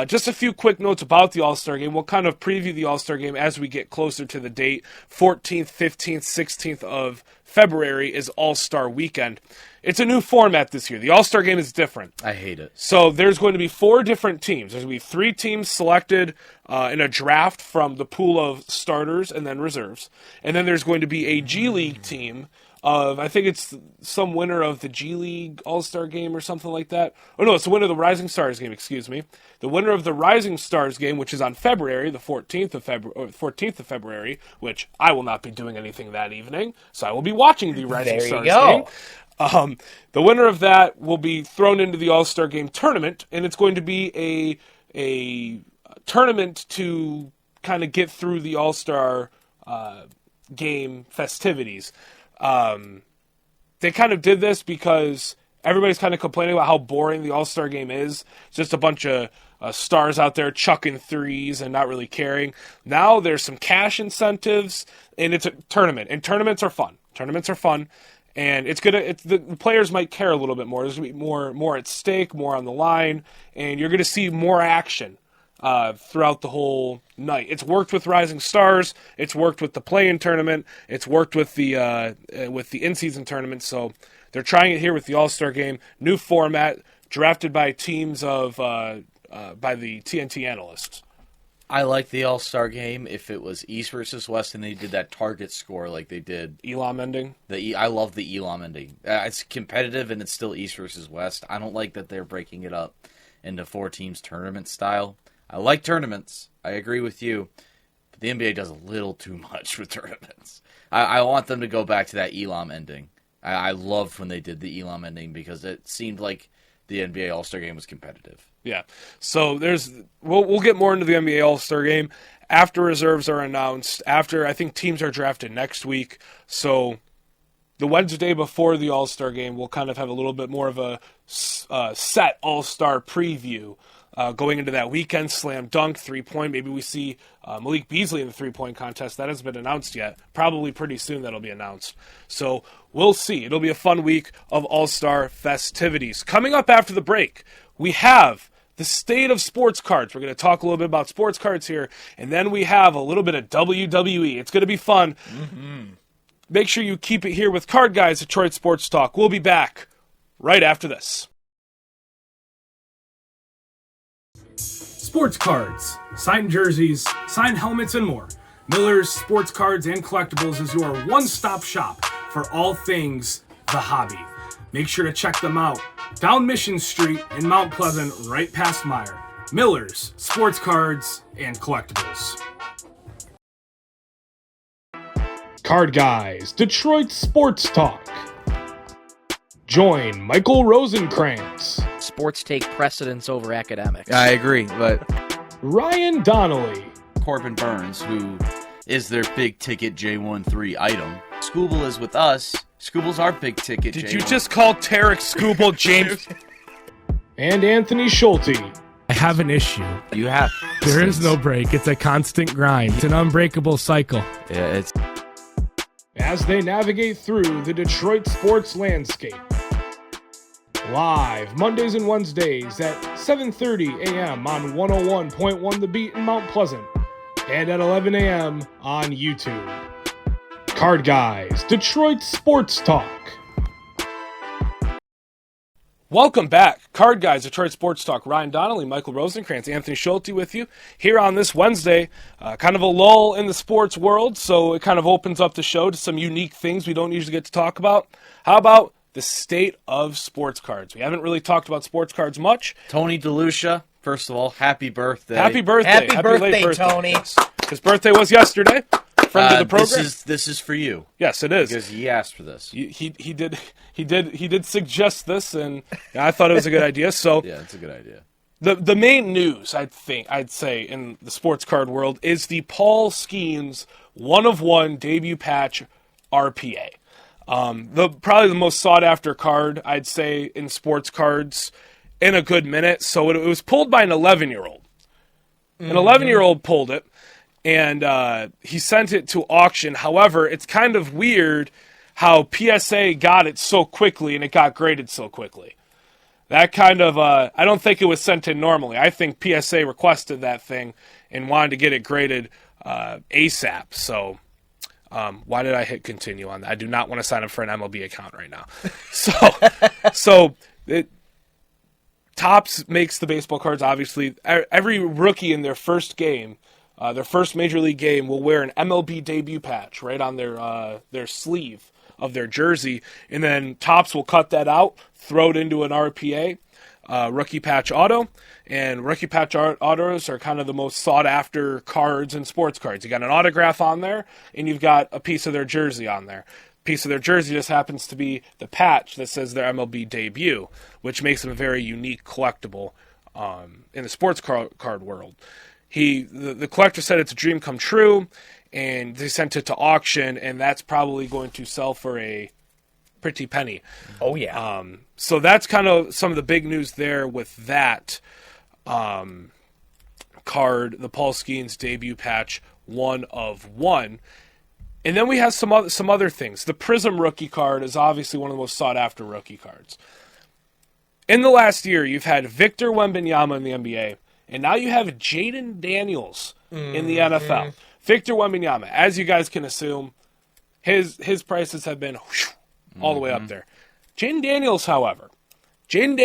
[SPEAKER 2] Just a few quick notes about the All-Star Game. We'll kind of preview the All-Star Game as we get closer to the date. 14th, 15th, 16th of February is All-Star Weekend. It's a new format this year. The All-Star Game is different.
[SPEAKER 3] I hate it.
[SPEAKER 2] So there's going to be 4 different teams. There's going to be 3 teams selected in a draft from the pool of starters and then reserves. And then there's going to be a G League team of, I think it's some winner of the G League All-Star Game or something like that. Oh, no, it's the winner of the Rising Stars Game, excuse me. The winner of the Rising Stars Game, which is on February, the 14th of February, which I will not be doing anything that evening, so I will be watching the Rising Stars Game. The winner of that will be thrown into the All-Star Game tournament, and it's going to be a tournament to kind of get through the All-Star Game festivities. They kind of did this because everybody's kind of complaining about how boring the All-Star Game is. It's just a bunch of stars out there chucking threes and not really caring. Now there's some cash incentives, and it's a tournament. And tournaments are fun. And the players might care a little bit more. There's going to be more at stake, more on the line, and you're going to see more action throughout the whole night. It's worked with Rising Stars. It's worked with the play-in tournament. It's worked with the in-season tournament. So they're trying it here with the All-Star Game. New format, drafted by teams by the TNT analysts.
[SPEAKER 3] I like the All-Star Game if it was East versus West and they did that target score like they did.
[SPEAKER 2] Elam ending?
[SPEAKER 3] I love the Elam ending. It's competitive and it's still East versus West. I don't like that they're breaking it up into 4 teams tournament style. I like tournaments. I agree with you. But the NBA does a little too much with tournaments. I want them to go back to that Elam ending. I loved when they did the Elam ending because it seemed like the NBA All-Star Game was competitive.
[SPEAKER 2] Yeah. So we'll get more into the NBA All-Star Game after reserves are announced, after I think teams are drafted next week. So the Wednesday before the All-Star Game, we'll kind of have a little bit more of a set All-Star preview going into that weekend. Slam dunk, 3-point. Maybe we see Malik Beasley in the 3-point contest. That hasn't been announced yet. Probably pretty soon that'll be announced. So we'll see. It'll be a fun week of All-Star festivities. Coming up after the break, we have the state of sports cards. We're going to talk a little bit about sports cards here, and then we have a little bit of WWE. It's going to be fun. Mm-hmm. Make sure you keep it here with Card Guys, Detroit Sports Talk. We'll be back right after this.
[SPEAKER 5] Sports cards, signed jerseys, signed helmets, and more. Miller's Sports Cards and Collectibles is your one-stop shop for all things the hobby. Make sure to check them out down Mission Street in Mount Pleasant, right past Meyer. Miller's Sports Cards and Collectibles. Card Guys, Detroit Sports Talk. Join Michael Rosenkranz,
[SPEAKER 4] Sports take precedence over academics.
[SPEAKER 3] I agree, but
[SPEAKER 5] Ryan Donnelly,
[SPEAKER 3] Corbin Burns, who is their big ticket J13 item. Scooble is with us. Scooble's our big ticket.
[SPEAKER 2] Did
[SPEAKER 3] J1.
[SPEAKER 2] you just call Tarek Scooble James?
[SPEAKER 5] and Anthony Schulte.
[SPEAKER 6] I have an issue.
[SPEAKER 3] You have.
[SPEAKER 6] There is no break. It's a constant grind. It's an unbreakable cycle.
[SPEAKER 3] Yeah, it's.
[SPEAKER 5] As they navigate through the Detroit sports landscape. Live Mondays and Wednesdays at 7:30 a.m. on 101.1 The Beat in Mount Pleasant and at 11 a.m. on YouTube. Card Guys, Detroit Sports Talk.
[SPEAKER 2] Welcome back. Card Guys, Detroit Sports Talk. Ryan Donnelly, Michael Rosenkranz, Anthony Schulte with you here on this Wednesday. Kind of a lull in the sports world, so it kind of opens up the show to some unique things we don't usually get to talk about. How about the state of sports cards? We haven't really talked about sports cards much.
[SPEAKER 3] Tony DeLucia, first of all, happy birthday.
[SPEAKER 2] Happy birthday.
[SPEAKER 4] Happy birthday,
[SPEAKER 2] late birthday,
[SPEAKER 4] Tony.
[SPEAKER 2] Yes. His birthday was yesterday. Friend of the program.
[SPEAKER 3] This is for you.
[SPEAKER 2] Yes, it is.
[SPEAKER 3] Because he asked for this.
[SPEAKER 2] He did suggest this, and I thought it was a good idea. So
[SPEAKER 3] Yeah, it's a good idea.
[SPEAKER 2] the main news I'd say in the sports card world is the Paul Skenes 1-of-1 debut patch RPA. Probably the most sought after card I'd say in sports cards in a good minute. So it was pulled by an 11-year-old. An 11-year-old pulled it. And he sent it to auction. However, it's kind of weird how PSA got it so quickly and it got graded so quickly. That kind of, I don't think it was sent in normally. I think PSA requested that thing and wanted to get it graded ASAP. So why did I hit continue on that? I do not want to sign up for an MLB account right now. Topps makes the baseball cards, obviously. Every rookie in their first game, their first major league game, will wear an MLB debut patch right on their sleeve of their jersey, and then Topps will cut that out, throw it into an RPA, rookie patch auto, and rookie patch autos are kind of the most sought after cards in sports cards. You got an autograph on there, and you've got a piece of their jersey on there. Piece of their jersey just happens to be the patch that says their MLB debut, which makes them a very unique collectible in the sports card world. The collector said it's a dream come true, and they sent it to auction, and that's probably going to sell for a pretty penny.
[SPEAKER 4] Oh, yeah.
[SPEAKER 2] So that's kind of some of the big news there with that card, the Paul Skenes debut patch 1-of-1. And then we have some other things. The Prism rookie card is obviously one of the most sought after rookie cards. In the last year, you've had Victor Wembanyama in the NBA, and now you have Jayden Daniels in the NFL. Victor Wembanyama, as you guys can assume, his prices have been all the way up there. Jayden Daniels, however, at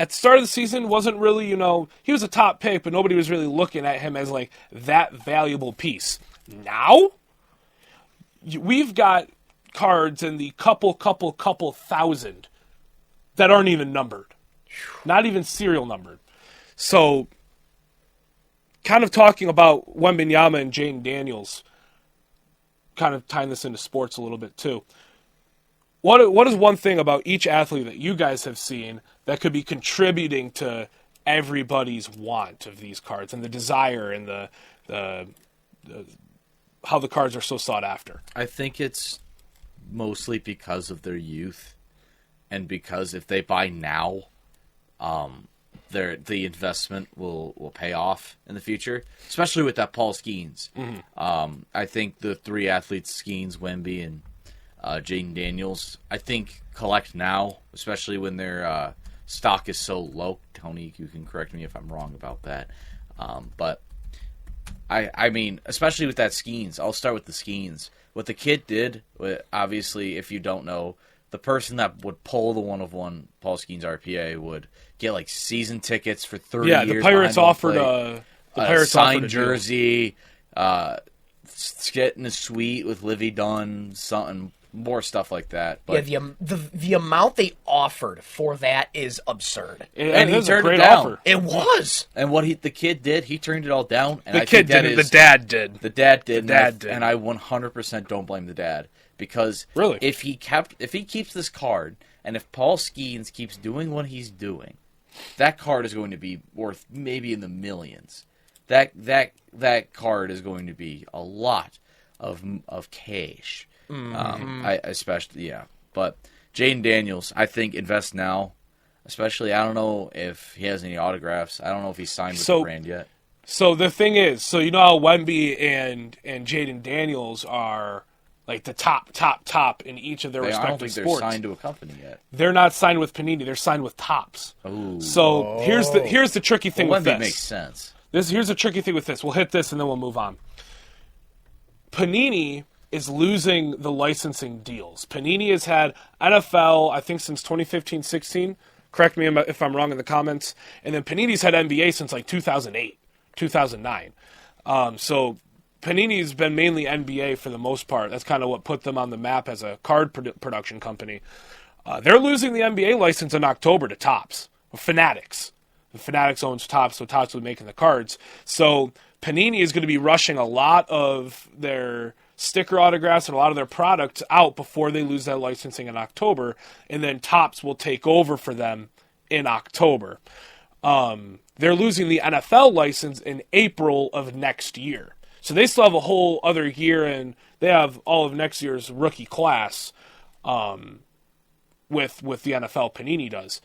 [SPEAKER 2] the start of the season wasn't really, he was a top pick, but nobody was really looking at him as like that valuable piece. Now, we've got cards in the couple thousand that aren't even numbered. Not even serial numbered. So, kind of talking about Wembanyama and Jayden Daniels, kind of tying this into sports a little bit too. What is one thing about each athlete that you guys have seen that could be contributing to everybody's want of these cards and the desire and the how the cards are so sought after?
[SPEAKER 3] I think it's mostly because of their youth, and because if they buy now, the investment will pay off in the future, especially with that Paul Skenes. I think the three athletes, Skenes, Wemby, and Jayden Daniels, I think collect now, especially when their stock is so low. Tony, you can correct me if I'm wrong about that. But I mean, especially with that Skenes, I'll start with the Skenes. What the kid did, obviously, if you don't know, the person that would pull the 1-of-1 Paul Skenes RPA would get like season tickets for 30 years.
[SPEAKER 2] Yeah, the Pirates offered
[SPEAKER 3] a signed jersey, get in a suite with Livy Dunn, something more stuff like that. But
[SPEAKER 4] the amount they offered for that is absurd.
[SPEAKER 3] And he
[SPEAKER 2] is a
[SPEAKER 3] turned
[SPEAKER 2] great
[SPEAKER 3] it down.
[SPEAKER 2] offer.
[SPEAKER 4] It was.
[SPEAKER 3] And what the kid did, he turned it all down. And
[SPEAKER 2] The
[SPEAKER 3] I
[SPEAKER 2] kid
[SPEAKER 3] think that
[SPEAKER 2] didn't.
[SPEAKER 3] is-
[SPEAKER 2] The dad did.
[SPEAKER 3] The dad did.
[SPEAKER 2] The dad did.
[SPEAKER 3] And I 100% don't blame the dad, because
[SPEAKER 2] Really?
[SPEAKER 3] if he keeps this card, and if Paul Skenes keeps doing what he's doing, that card is going to be worth maybe in the millions. That card is going to be a lot of cash. But Jayden Daniels, I think, invest now. Especially, I don't know if he has any autographs. I don't know if he's signed with the brand yet.
[SPEAKER 2] So the thing is, you know how Wemby and Jayden Daniels are like the top in each of their
[SPEAKER 3] I
[SPEAKER 2] respective
[SPEAKER 3] don't think
[SPEAKER 2] sports.
[SPEAKER 3] they're signed to a company yet.
[SPEAKER 2] They're not signed with Panini. They're signed with Topps.
[SPEAKER 3] Ooh.
[SPEAKER 2] So here's the tricky thing with
[SPEAKER 3] Wemby
[SPEAKER 2] this.
[SPEAKER 3] makes sense.
[SPEAKER 2] Here's the tricky thing with this. We'll hit this and then we'll move on. Panini is losing the licensing deals. Panini has had NFL, I think, since 2015-16. Correct me if I'm wrong in the comments. And then Panini's had NBA since like 2008, 2009. So Panini's been mainly NBA for the most part. That's kind of what put them on the map as a card production company. They're losing the NBA license in October to Topps, Fanatics. Fanatics owns Topps, so Topps was making the cards. So Panini is going to be rushing a lot of their sticker autographs and a lot of their products out before they lose that licensing in October, and then Topps will take over for them in October. They're losing the NFL license in April of next year. So they still have a whole other year, and they have all of next year's rookie class with the NFL. Panini does.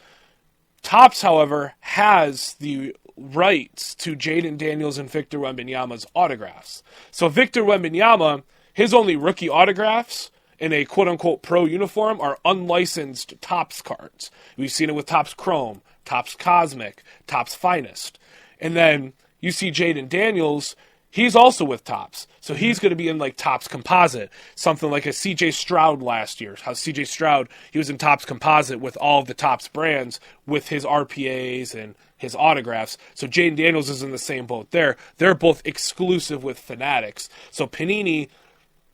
[SPEAKER 2] Topps, however, has the rights to Jayden Daniels and Victor Wembanyama's autographs. So Victor Wembanyama, his only rookie autographs in a quote-unquote pro uniform are unlicensed Topps cards. We've seen it with Topps Chrome, Topps Cosmic, Topps Finest. And then you see Jayden Daniels, he's also with Topps. So he's going to be in like Topps Composite, something like a CJ Stroud last year. How CJ Stroud, he was in Topps Composite with all of the Topps brands with his RPAs and his autographs. So Jayden Daniels is in the same boat there. They're both exclusive with Fanatics. So Panini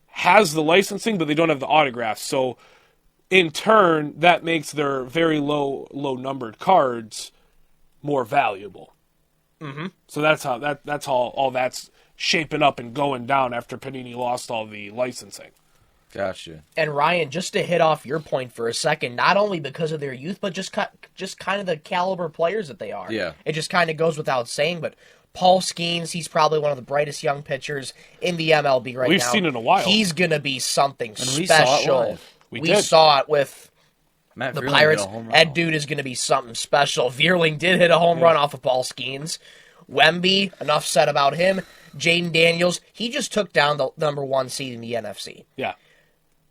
[SPEAKER 2] has the licensing, but they don't have the autographs. So in turn, that makes their very low numbered cards more valuable. Mm-hmm. So that's how all that's shaping up and going down after Panini lost all the licensing.
[SPEAKER 3] Gotcha.
[SPEAKER 4] And Ryan, just to hit off your point for a second, not only because of their youth, but just kind of the caliber players that they are.
[SPEAKER 3] Yeah.
[SPEAKER 4] It just kind of goes without saying, but Paul Skenes, he's probably one of the brightest young pitchers in the MLB right now.
[SPEAKER 2] We've seen it in a while.
[SPEAKER 4] He's going to be something special.
[SPEAKER 3] we saw it live.
[SPEAKER 2] We
[SPEAKER 4] saw it with
[SPEAKER 3] Matt
[SPEAKER 4] the
[SPEAKER 3] Vierling
[SPEAKER 4] Pirates.
[SPEAKER 3] hit a home run.
[SPEAKER 4] That dude is going to be something special. Vierling did hit a home run off of Paul Skenes. Wemby, enough said about him. Jayden Daniels, he just took down the number 1 seed in the NFC.
[SPEAKER 2] Yeah.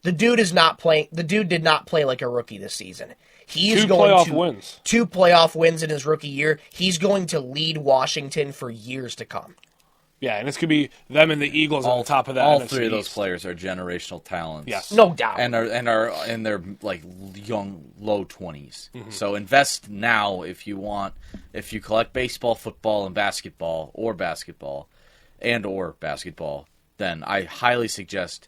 [SPEAKER 4] The dude is not playing. The dude did not play like a rookie this season. He's
[SPEAKER 2] Two
[SPEAKER 4] going
[SPEAKER 2] playoff
[SPEAKER 4] to
[SPEAKER 2] wins.
[SPEAKER 4] 2 playoff wins in his rookie year. He's going to lead Washington for years to come.
[SPEAKER 2] Yeah, and it's going to be them and the Eagles on the top of that.
[SPEAKER 3] All
[SPEAKER 2] NFC
[SPEAKER 3] 3 of those
[SPEAKER 2] East.
[SPEAKER 3] players are generational talents.
[SPEAKER 2] Yes.
[SPEAKER 4] No doubt.
[SPEAKER 3] And are in their like young low 20s.
[SPEAKER 2] Mm-hmm.
[SPEAKER 3] So invest now if you want. If you collect baseball, football, and basketball, then I highly suggest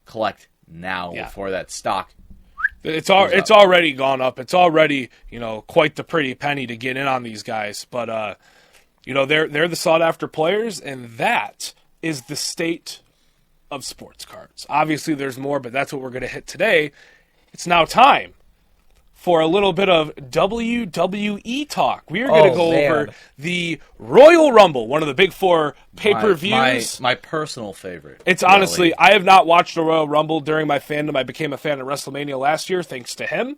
[SPEAKER 3] collect now before that stock.
[SPEAKER 2] It's already gone up. It's already, quite the pretty penny to get in on these guys. But they're the sought after players, and that is the state of sports cards. Obviously, there's more, but that's what we're going to hit today. It's now time for a little bit of WWE talk. We are going to go over the Royal Rumble, one of the big 4 pay-per-views.
[SPEAKER 3] My personal favorite.
[SPEAKER 2] It's honestly, I have not watched the Royal Rumble during my fandom. I became a fan of WrestleMania last year, thanks to him.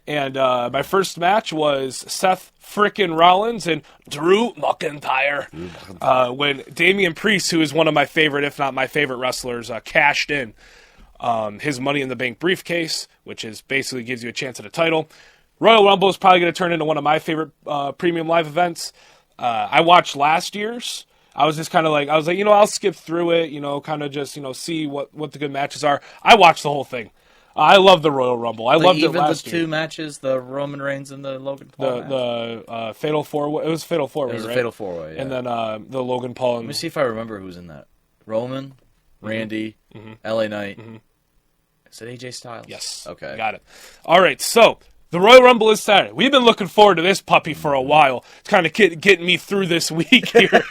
[SPEAKER 2] And my first match was Seth frickin' Rollins and Drew McIntyre. When Damian Priest, who is one of my favorite, if not my favorite wrestlers, cashed in his Money in the Bank briefcase, which is basically gives you a chance at a title. Royal Rumble is probably going to turn into one of my favorite premium live events. I watched last year's. I was just kind of like, I'll skip through it, kind of just, see what the good matches are. I watched the whole thing. I love the Royal Rumble. I loved it last year.
[SPEAKER 3] Even the 2 matches, the Roman Reigns and the Logan Paul match?
[SPEAKER 2] The Fatal 4-Way. It was Fatal 4-Way,
[SPEAKER 3] It was
[SPEAKER 2] right?
[SPEAKER 3] a Fatal 4-Way, yeah.
[SPEAKER 2] And then the Logan Paul.
[SPEAKER 3] Let me see if I remember who's in that. Roman, Randy, LA Knight, Is it AJ Styles?
[SPEAKER 2] Yes.
[SPEAKER 3] Okay.
[SPEAKER 2] Got it. All right, so the Royal Rumble is Saturday. We've been looking forward to this puppy for a while. It's kind of getting me through this week here.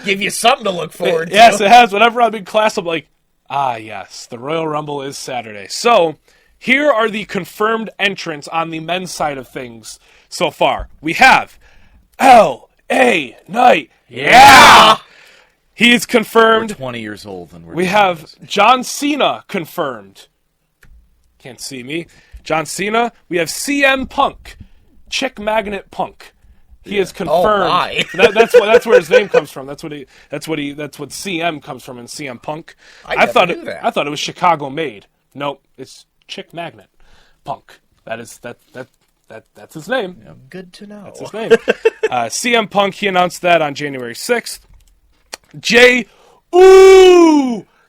[SPEAKER 4] Give you something to look forward to.
[SPEAKER 2] Yes, it has. Whenever I'm in class, I'm like, yes, the Royal Rumble is Saturday. So here are the confirmed entrants on the men's side of things so far. We have L.A. Knight. Yeah! He is confirmed.
[SPEAKER 3] We're 20 years old. And
[SPEAKER 2] We have John Cena confirmed. Can't see me. John Cena. We have CM Punk. Chick Magnet Punk. He is confirmed.
[SPEAKER 4] Oh my.
[SPEAKER 2] That's where his name comes from. That's what CM comes from in CM Punk.
[SPEAKER 4] I thought it
[SPEAKER 2] was Chicago made. Nope, it's Chick Magnet Punk. That's his name.
[SPEAKER 3] Yep.
[SPEAKER 4] Good to know.
[SPEAKER 2] That's his name. CM Punk, he announced that on January 6th.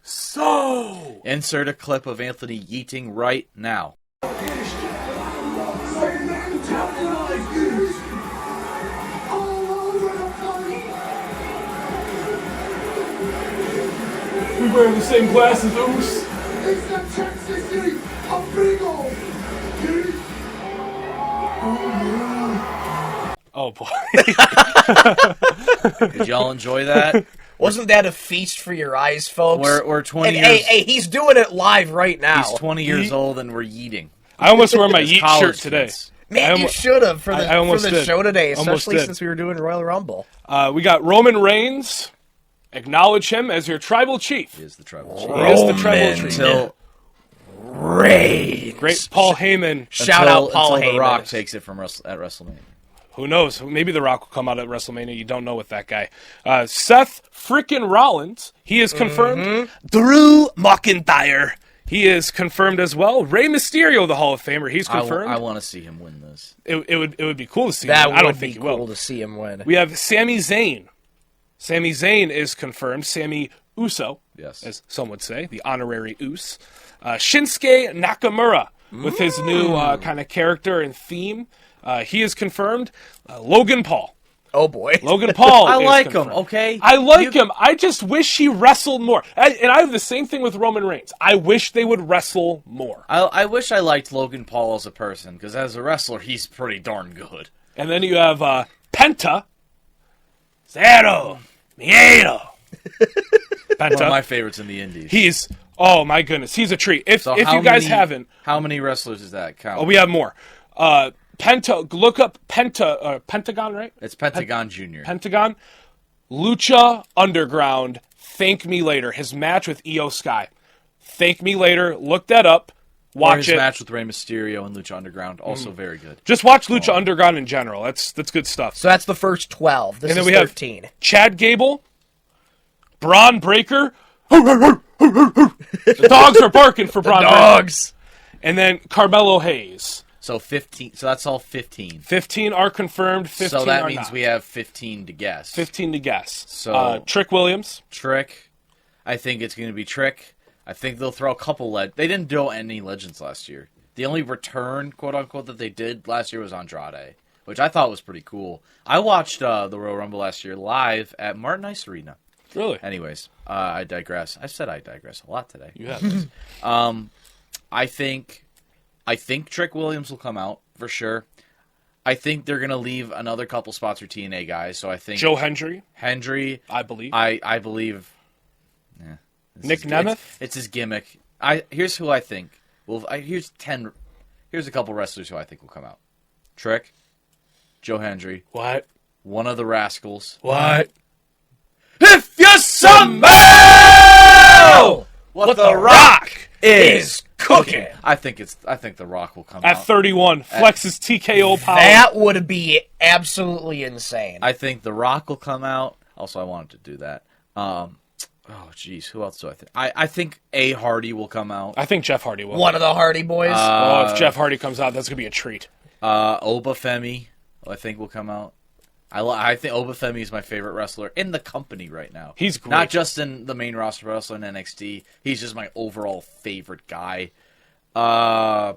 [SPEAKER 2] So
[SPEAKER 3] Insert a clip of Anthony yeeting right now.
[SPEAKER 5] We wearing the same glasses, Oos.
[SPEAKER 7] It's the Texas Heat, amigo.
[SPEAKER 2] Oh boy.
[SPEAKER 3] Did y'all enjoy that?
[SPEAKER 4] Wasn't that a feast for your eyes, folks?
[SPEAKER 3] We're 20
[SPEAKER 4] and,
[SPEAKER 3] years.
[SPEAKER 4] Hey, he's doing it live right now.
[SPEAKER 3] He's 20 years old and we're yeeting.
[SPEAKER 2] I almost wore my
[SPEAKER 3] As
[SPEAKER 2] Yeet
[SPEAKER 3] college
[SPEAKER 2] shirt today.
[SPEAKER 3] kids.
[SPEAKER 4] Man, you should have for
[SPEAKER 2] I
[SPEAKER 4] the
[SPEAKER 2] almost did.
[SPEAKER 4] show today,
[SPEAKER 2] Almost
[SPEAKER 4] especially
[SPEAKER 2] did.
[SPEAKER 4] since we were doing Royal Rumble.
[SPEAKER 2] We got Roman Reigns. Acknowledge him as your tribal chief.
[SPEAKER 3] He is the tribal chief.
[SPEAKER 2] He is the tribal chief.
[SPEAKER 3] Until
[SPEAKER 4] Reigns.
[SPEAKER 2] Great Paul Heyman.
[SPEAKER 4] Shout out Paul
[SPEAKER 3] until
[SPEAKER 4] Heyman.
[SPEAKER 3] The Rock takes it from at WrestleMania.
[SPEAKER 2] Who knows? Maybe The Rock will come out at WrestleMania. You don't know with that guy. Seth frickin' Rollins. He is confirmed. Drew McIntyre. He is confirmed as well. Rey Mysterio, the Hall of Famer. He's confirmed.
[SPEAKER 3] I want to see him win this.
[SPEAKER 2] It would be cool to see
[SPEAKER 4] That
[SPEAKER 2] him. I don't
[SPEAKER 4] would
[SPEAKER 2] think
[SPEAKER 4] be
[SPEAKER 2] he will.
[SPEAKER 4] cool to see him win.
[SPEAKER 2] We have Sami Zayn. Sami Zayn is confirmed. Sami Uso,
[SPEAKER 3] Yes.
[SPEAKER 2] as some would say, the honorary Us. Shinsuke Nakamura with his new kind of character and theme. He is confirmed. Logan Paul.
[SPEAKER 4] Oh boy.
[SPEAKER 2] Logan Paul.
[SPEAKER 3] I
[SPEAKER 2] is
[SPEAKER 3] like him,
[SPEAKER 2] confirmed.
[SPEAKER 3] okay?
[SPEAKER 2] I like him. I just wish he wrestled more. And I have the same thing with Roman Reigns. I wish they would wrestle more.
[SPEAKER 3] I wish I liked Logan Paul as a person, because as a wrestler, he's pretty darn good.
[SPEAKER 2] And then you have Penta. Zero. Miedo.
[SPEAKER 3] One of
[SPEAKER 2] Penta.
[SPEAKER 3] my favorites in the Indies.
[SPEAKER 2] He's, oh my goodness, he's a treat. If
[SPEAKER 3] So
[SPEAKER 2] you
[SPEAKER 3] how
[SPEAKER 2] guys
[SPEAKER 3] many-
[SPEAKER 2] haven't,
[SPEAKER 3] How many wrestlers does that count?
[SPEAKER 2] we have more. Look up Pentagon, right?
[SPEAKER 3] It's Pentagon Jr.
[SPEAKER 2] Pentagon. Lucha Underground. Thank Me Later. His match with Io Sky. Thank Me Later. Look that up.
[SPEAKER 3] Or
[SPEAKER 2] Watch
[SPEAKER 3] his
[SPEAKER 2] it.
[SPEAKER 3] match with Rey Mysterio and Lucha Underground, also very good.
[SPEAKER 2] Just watch Lucha Underground in general. That's good stuff.
[SPEAKER 4] So that's the first 12. This
[SPEAKER 2] And then
[SPEAKER 4] is
[SPEAKER 2] we have
[SPEAKER 4] 13.
[SPEAKER 2] Chad Gable, Braun Breaker. The dogs are barking for Braun Breaker.
[SPEAKER 4] Dogs.
[SPEAKER 2] And then Carmelo Hayes.
[SPEAKER 3] So 15. So that's all 15.
[SPEAKER 2] 15 are confirmed. 15
[SPEAKER 3] So that
[SPEAKER 2] are
[SPEAKER 3] means
[SPEAKER 2] not.
[SPEAKER 3] we have 15 to guess.
[SPEAKER 2] 15 to guess.
[SPEAKER 3] So-
[SPEAKER 2] Trick Williams.
[SPEAKER 3] Trick. I think it's going to be Trick. I think they'll throw a couple. They didn't do any legends last year. The only return, quote unquote, that they did last year was Andrade, which I thought was pretty cool. I watched the Royal Rumble last year live at Martin Ice Arena.
[SPEAKER 2] Really?
[SPEAKER 3] Anyways, I digress. I said I digress a lot today.
[SPEAKER 2] You have this.
[SPEAKER 3] I think Trick Williams will come out for sure. I think they're gonna leave another couple spots for TNA guys. So I think
[SPEAKER 2] Joe Hendry,
[SPEAKER 3] Hendry.
[SPEAKER 2] I believe.
[SPEAKER 3] I believe. Yeah,
[SPEAKER 2] Nick Nemeth?
[SPEAKER 3] It's his gimmick. Here's who I think. Well, here's a couple wrestlers who I think will come out. Trick, Joe Hendry,
[SPEAKER 2] What?
[SPEAKER 3] one of the Rascals.
[SPEAKER 2] What?
[SPEAKER 3] If you smell what the Rock is cooking, I think the Rock will come
[SPEAKER 2] At
[SPEAKER 3] out.
[SPEAKER 2] 31, flexes TKO power.
[SPEAKER 4] That would be absolutely insane.
[SPEAKER 3] I think the Rock will come out. Also, I wanted to do that. Oh, jeez, who else do I think? I think A. Hardy will come out.
[SPEAKER 2] I think Jeff Hardy will.
[SPEAKER 4] One of the Hardy Boys.
[SPEAKER 2] If Jeff Hardy comes out, that's going to be a treat.
[SPEAKER 3] Obafemi, I think, will come out. I think Obafemi is my favorite wrestler in the company right now.
[SPEAKER 2] He's great.
[SPEAKER 3] Not just in the main roster, but also in NXT. He's just my overall favorite guy. I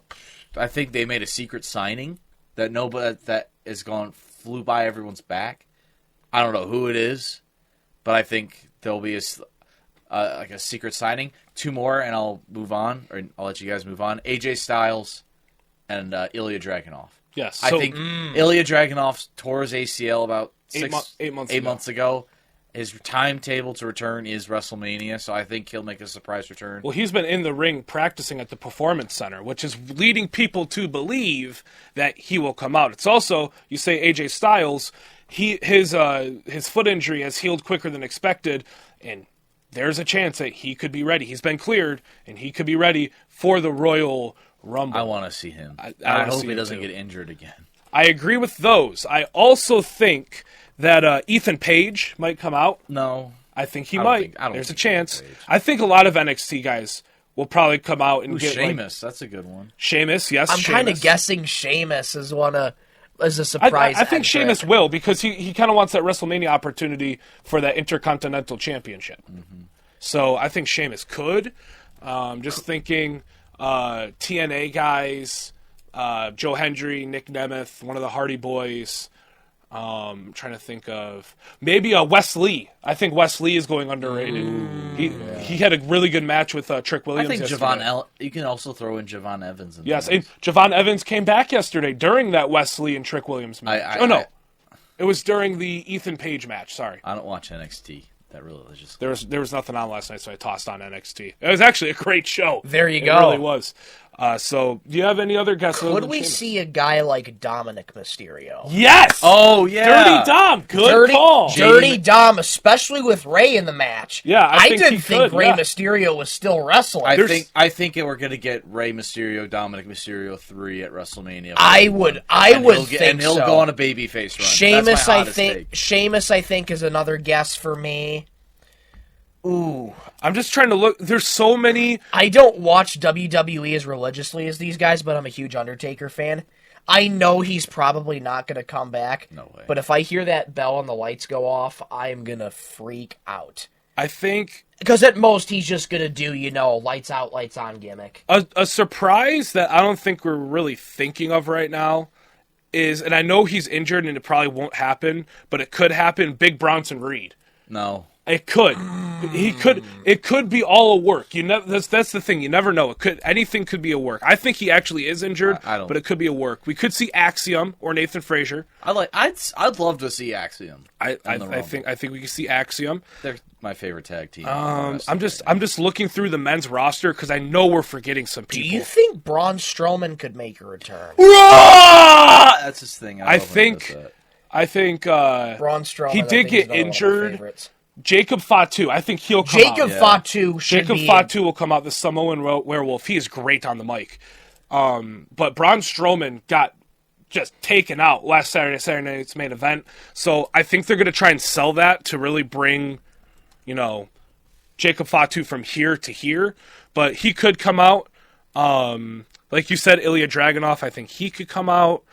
[SPEAKER 3] think they made a secret signing that flew by everyone's back. I don't know who it is, but I think there'll be like a secret signing. 2 more, and I'll move on, or I'll let you guys move on. AJ Styles and Ilya Dragunov.
[SPEAKER 2] Yes.
[SPEAKER 3] I think Ilya Dragunov tore his ACL about 8 months ago. His timetable to return is WrestleMania, so I think he'll make a surprise return.
[SPEAKER 2] Well, he's been in the ring practicing at the Performance Center, which is leading people to believe that he will come out. It's also, you say AJ Styles, his foot injury has healed quicker than expected, and there's a chance that he could be ready. He's been cleared, and he could be ready for the Royal Rumble.
[SPEAKER 3] I want to see him.
[SPEAKER 2] I
[SPEAKER 3] hope he doesn't get injured again.
[SPEAKER 2] I agree with those. I also think that Ethan Page might come out.
[SPEAKER 3] No.
[SPEAKER 2] I think he might. There's a chance.
[SPEAKER 3] Page.
[SPEAKER 2] I think a lot of NXT guys will probably come out and get
[SPEAKER 3] Sheamus. That's a good one.
[SPEAKER 2] Sheamus, yes.
[SPEAKER 4] I'm kind of guessing Sheamus is a surprise.
[SPEAKER 2] I think Sheamus will, because he kind of wants that WrestleMania opportunity for that Intercontinental Championship. Mm-hmm. So I think Sheamus could. Just thinking TNA guys, Joe Hendry, Nick Nemeth, one of the Hardy Boys. Trying to think of maybe Wes Lee. I think Wes Lee is going underrated. He had a really good match with Trick Williams.
[SPEAKER 3] I think
[SPEAKER 2] yesterday.
[SPEAKER 3] You can also throw in Javon Evans.
[SPEAKER 2] Yes, and Javon Evans came back yesterday during that Wes Lee and Trick Williams match. It was during the Ethan Page match. Sorry,
[SPEAKER 3] I don't watch NXT. That really was just
[SPEAKER 2] there was nothing on last night, so I tossed on NXT. It was actually a great show.
[SPEAKER 4] There you go.
[SPEAKER 2] It really was. So, do you have any other guesses?
[SPEAKER 4] Could we see a guy like Dominic Mysterio?
[SPEAKER 2] Yes!
[SPEAKER 3] Oh, yeah.
[SPEAKER 2] Dirty Dom. Good call.
[SPEAKER 4] Dirty Dom, especially with Rey in the match.
[SPEAKER 2] Yeah, I
[SPEAKER 4] didn't think Rey Mysterio was still wrestling.
[SPEAKER 3] I think we're going to get Rey Mysterio, Dominic Mysterio 3 at WrestleMania.
[SPEAKER 4] I would think so.
[SPEAKER 3] And he'll go on a babyface run.
[SPEAKER 4] Sheamus, I think, is another guess for me. Ooh.
[SPEAKER 2] I'm just trying to look. There's so many.
[SPEAKER 4] I don't watch WWE as religiously as these guys, but I'm a huge Undertaker fan. I know he's probably not going to come back.
[SPEAKER 3] No way.
[SPEAKER 4] But if I hear that bell and the lights go off, I'm going to freak out.
[SPEAKER 2] I think...
[SPEAKER 4] Because at most, he's just going to do, lights out, lights on gimmick.
[SPEAKER 2] A surprise that I don't think we're really thinking of right now is, and I know he's injured and it probably won't happen, but it could happen, Big Bronson Reed.
[SPEAKER 3] No.
[SPEAKER 2] It could. It could be all a work. That's the thing. You never know. Anything could be a work. I think he actually is injured, but it could be a work. We could see Axiom or Nathan Frazier.
[SPEAKER 3] I'd love to see Axiom.
[SPEAKER 2] I think we could see Axiom.
[SPEAKER 3] They're my favorite tag team.
[SPEAKER 2] I'm just looking through the men's roster because I know we're forgetting some people.
[SPEAKER 4] Do you think Braun Strowman could make a return?
[SPEAKER 3] That's his thing.
[SPEAKER 2] I think
[SPEAKER 4] Braun Strowman.
[SPEAKER 2] He did get injured. Jacob Fatu, I think he'll come out.
[SPEAKER 4] Jacob
[SPEAKER 2] Fatu will come out, the Samoan werewolf. He is great on the mic. But Braun Strowman got just taken out last Saturday night's main event. So I think they're going to try and sell that to really bring, Jacob Fatu from here to here. But he could come out. Like you said, Ilya Dragunov, I think he could come out.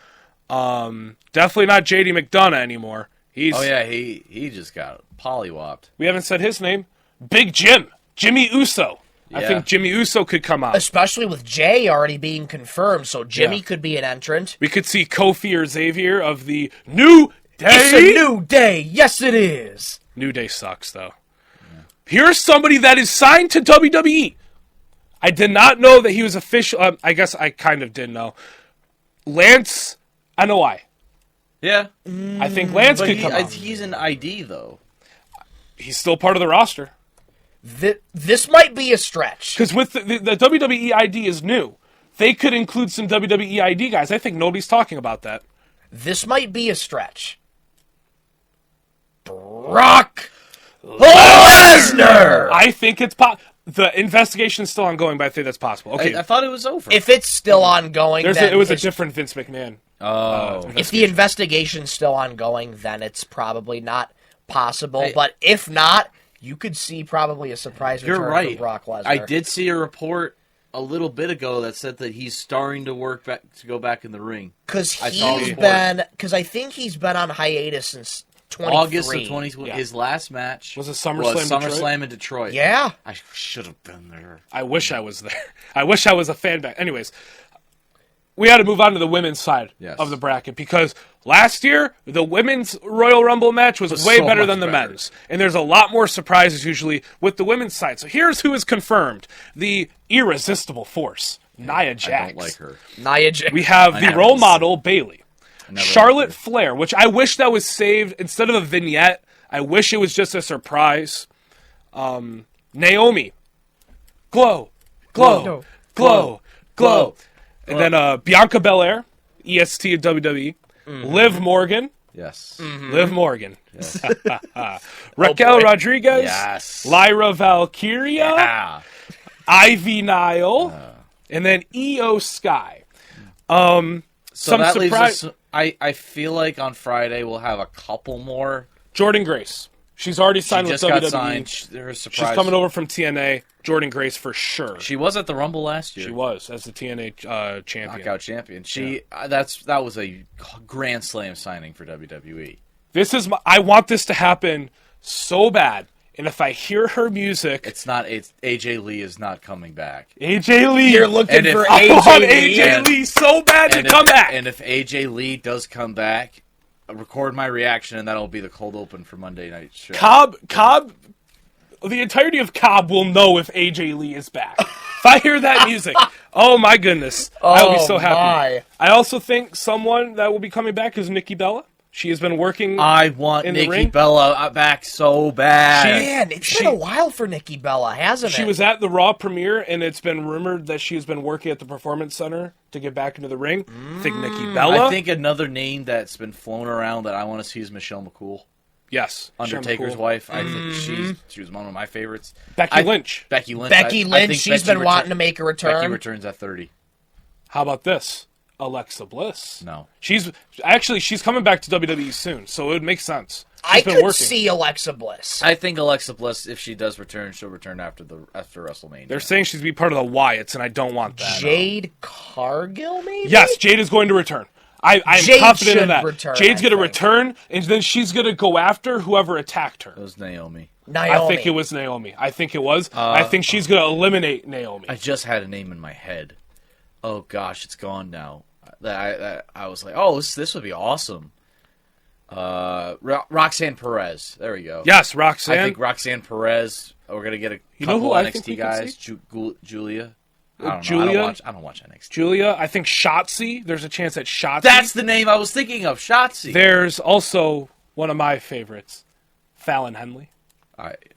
[SPEAKER 2] Definitely not JD McDonough anymore.
[SPEAKER 3] He just got pollywopped.
[SPEAKER 2] We haven't said his name. Big Jimmy Uso. Yeah. I think Jimmy Uso could come out.
[SPEAKER 4] Especially with Jay already being confirmed, so Jimmy could be an entrant.
[SPEAKER 2] We could see Kofi or Xavier of the New Day.
[SPEAKER 4] It's a new day. Yes, it is.
[SPEAKER 2] New Day sucks, though. Yeah. Here's somebody that is signed to WWE. I did not know that he was official. I guess I kind of did know. Lance Anoa'i.
[SPEAKER 3] Yeah.
[SPEAKER 2] I think Lance could come out.
[SPEAKER 3] He's an ID, though.
[SPEAKER 2] He's still part of the roster.
[SPEAKER 4] This might be a stretch.
[SPEAKER 2] Because with the WWE ID is new. They could include some WWE ID guys. I think nobody's talking about that.
[SPEAKER 4] This might be a stretch. Brock Lesnar!
[SPEAKER 2] I think it's the investigation's still ongoing, but I think that's possible. Okay,
[SPEAKER 3] I thought it was over.
[SPEAKER 4] If it's still ongoing,
[SPEAKER 2] it was a different Vince McMahon.
[SPEAKER 4] If the investigation's still ongoing, then it's probably not possible. But if not, you could see probably a surprise return for Brock Lesnar.
[SPEAKER 3] I did see a report a little bit ago that said that he's starting to go back in the ring.
[SPEAKER 4] Because I think he's been on hiatus since 23.
[SPEAKER 3] August of 2020. Yeah. His last match
[SPEAKER 2] was SummerSlam
[SPEAKER 3] in Detroit.
[SPEAKER 4] Yeah.
[SPEAKER 3] I should have been there.
[SPEAKER 2] I wish I was there. I wish I was a fan back. Anyways, we had to move on to the women's side of the bracket because Last year, the women's Royal Rumble match was way
[SPEAKER 3] so
[SPEAKER 2] better
[SPEAKER 3] much
[SPEAKER 2] than the
[SPEAKER 3] better.
[SPEAKER 2] men's. And there's a lot more surprises usually with the women's side. So here's who is confirmed. The irresistible force, Nia Jax.
[SPEAKER 3] I don't like her.
[SPEAKER 4] Nia Jax.
[SPEAKER 2] We have the
[SPEAKER 3] never
[SPEAKER 2] role
[SPEAKER 3] listened.
[SPEAKER 2] model, Bayley.
[SPEAKER 3] never
[SPEAKER 2] Charlotte
[SPEAKER 3] liked
[SPEAKER 2] Flair, which I wish that was saved instead of a vignette. I wish it was just a surprise. Naomi. Glow. And then Bianca Belair, EST of WWE. Liv Morgan.
[SPEAKER 3] Yes.
[SPEAKER 2] Liv Morgan. Raquel Rodriguez.
[SPEAKER 3] Yes.
[SPEAKER 2] Lyra Valkyria.
[SPEAKER 3] Ah.
[SPEAKER 2] Ivy Nile. And then Io Sky.
[SPEAKER 3] So
[SPEAKER 2] Some
[SPEAKER 3] that leaves
[SPEAKER 2] surprise.
[SPEAKER 3] us. I feel like on Friday we'll have a couple more.
[SPEAKER 2] Jordan Grace. She's already
[SPEAKER 3] She
[SPEAKER 2] signed
[SPEAKER 3] just
[SPEAKER 2] with
[SPEAKER 3] got
[SPEAKER 2] WWE.
[SPEAKER 3] signed. Her surprise.
[SPEAKER 2] She's coming over from TNA. Jordan Grace for sure.
[SPEAKER 3] She was at the Rumble last year.
[SPEAKER 2] She was as the TNA champion.
[SPEAKER 3] Knockout champion. That was a grand slam signing for WWE.
[SPEAKER 2] I want this to happen so bad. And if I hear her music,
[SPEAKER 3] It's AJ Lee is not coming back.
[SPEAKER 2] AJ Lee.
[SPEAKER 4] You're looking
[SPEAKER 3] And if-
[SPEAKER 4] for
[SPEAKER 2] I want
[SPEAKER 4] AJ Lee.
[SPEAKER 2] AJ Lee so bad to come back.
[SPEAKER 3] And if AJ Lee does come back, record my reaction, and that'll be the cold open for Monday night show.
[SPEAKER 2] Cobb, the entirety of Cobb will know if AJ Lee is back. If I hear that music, oh my goodness, I will be so happy.
[SPEAKER 4] my.
[SPEAKER 2] I also think someone that will be coming back is Nikki Bella. She has been working.
[SPEAKER 3] I want
[SPEAKER 2] in the
[SPEAKER 3] Nikki
[SPEAKER 2] ring?
[SPEAKER 3] Bella back so bad.
[SPEAKER 4] Man, it's been a while for Nikki Bella, hasn't it?
[SPEAKER 2] She was at the Raw premiere, and it's been rumored that she's been working at the Performance Center to get back into the ring. I think Nikki Bella.
[SPEAKER 3] I think another name that's been flown around that I want to see is Michelle McCool,
[SPEAKER 2] yes,
[SPEAKER 3] Undertaker's
[SPEAKER 2] Sharon McCool.
[SPEAKER 3] wife. I think she was one of my favorites.
[SPEAKER 2] Becky Lynch.
[SPEAKER 3] Becky Lynch.
[SPEAKER 4] Becky
[SPEAKER 3] I
[SPEAKER 4] Lynch,
[SPEAKER 3] think
[SPEAKER 4] she's
[SPEAKER 3] Becky
[SPEAKER 4] been wanting to make a return.
[SPEAKER 3] Becky returns at 30.
[SPEAKER 2] How about this? Alexa Bliss.
[SPEAKER 3] No.
[SPEAKER 2] She's coming back to WWE soon, so it would make sense.
[SPEAKER 4] I
[SPEAKER 2] She's been
[SPEAKER 4] could
[SPEAKER 2] working.
[SPEAKER 4] see Alexa Bliss.
[SPEAKER 3] I think Alexa Bliss, if she does return, she'll return after WrestleMania.
[SPEAKER 2] They're saying she's to be part of the Wyatts, and I don't want that.
[SPEAKER 4] Jade Cargill, maybe?
[SPEAKER 2] Yes, Jade is going to return. I'm
[SPEAKER 4] Jade
[SPEAKER 2] confident in
[SPEAKER 4] should
[SPEAKER 2] that.
[SPEAKER 4] return,
[SPEAKER 2] Jade's
[SPEAKER 4] I
[SPEAKER 2] going to
[SPEAKER 4] think.
[SPEAKER 2] return, and then she's going to go after whoever attacked her.
[SPEAKER 3] It was Naomi.
[SPEAKER 4] Naomi.
[SPEAKER 2] I think it was Naomi. I think it was. I think she's going to eliminate Naomi.
[SPEAKER 3] I just had a name in my head. Oh gosh, it's gone now. I was like, oh, this would be awesome. Roxanne Perez. There we go.
[SPEAKER 2] Yes, Roxanne.
[SPEAKER 3] I think Roxanne Perez. We're gonna get a
[SPEAKER 2] You know
[SPEAKER 3] couple
[SPEAKER 2] who I think we
[SPEAKER 3] NXT
[SPEAKER 2] can
[SPEAKER 3] guys.
[SPEAKER 2] see?
[SPEAKER 3] Julia. I don't know.
[SPEAKER 2] Julia?
[SPEAKER 3] I don't watch NXT.
[SPEAKER 2] Julia. I think Shotzi. There's a chance that Shotzi.
[SPEAKER 3] That's the name I was thinking of. Shotzi.
[SPEAKER 2] There's also one of my favorites, Fallon Henley.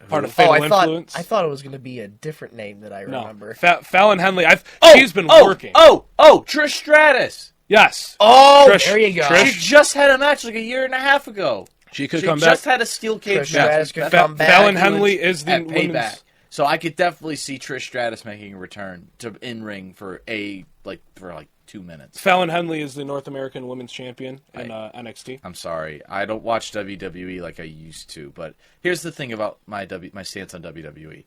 [SPEAKER 2] Part of Fatal Influence.
[SPEAKER 4] I thought it was going to be a different name that I remember.
[SPEAKER 2] Fallon Henley. She's been working.
[SPEAKER 3] Trish Stratus.
[SPEAKER 2] Yes.
[SPEAKER 4] Oh,
[SPEAKER 2] Trish-
[SPEAKER 4] there you go.
[SPEAKER 2] Trish-
[SPEAKER 3] She just had a match like a year and a half ago.
[SPEAKER 2] She could
[SPEAKER 3] She
[SPEAKER 2] come
[SPEAKER 3] just
[SPEAKER 2] back.
[SPEAKER 3] had a steel cage
[SPEAKER 4] Trish
[SPEAKER 3] match.
[SPEAKER 4] Stratus could
[SPEAKER 3] That's
[SPEAKER 4] come back.
[SPEAKER 2] Fallon
[SPEAKER 3] Becky
[SPEAKER 2] Henley
[SPEAKER 3] Lynch
[SPEAKER 2] is the
[SPEAKER 3] at
[SPEAKER 2] women's.
[SPEAKER 3] Payback. So I could definitely see Trish Stratus making a return to in ring for 2 minutes.
[SPEAKER 2] Fallon Henley is the North American Women's Champion in NXT.
[SPEAKER 3] I'm sorry, I don't watch WWE like I used to. But here's the thing about my stance on WWE.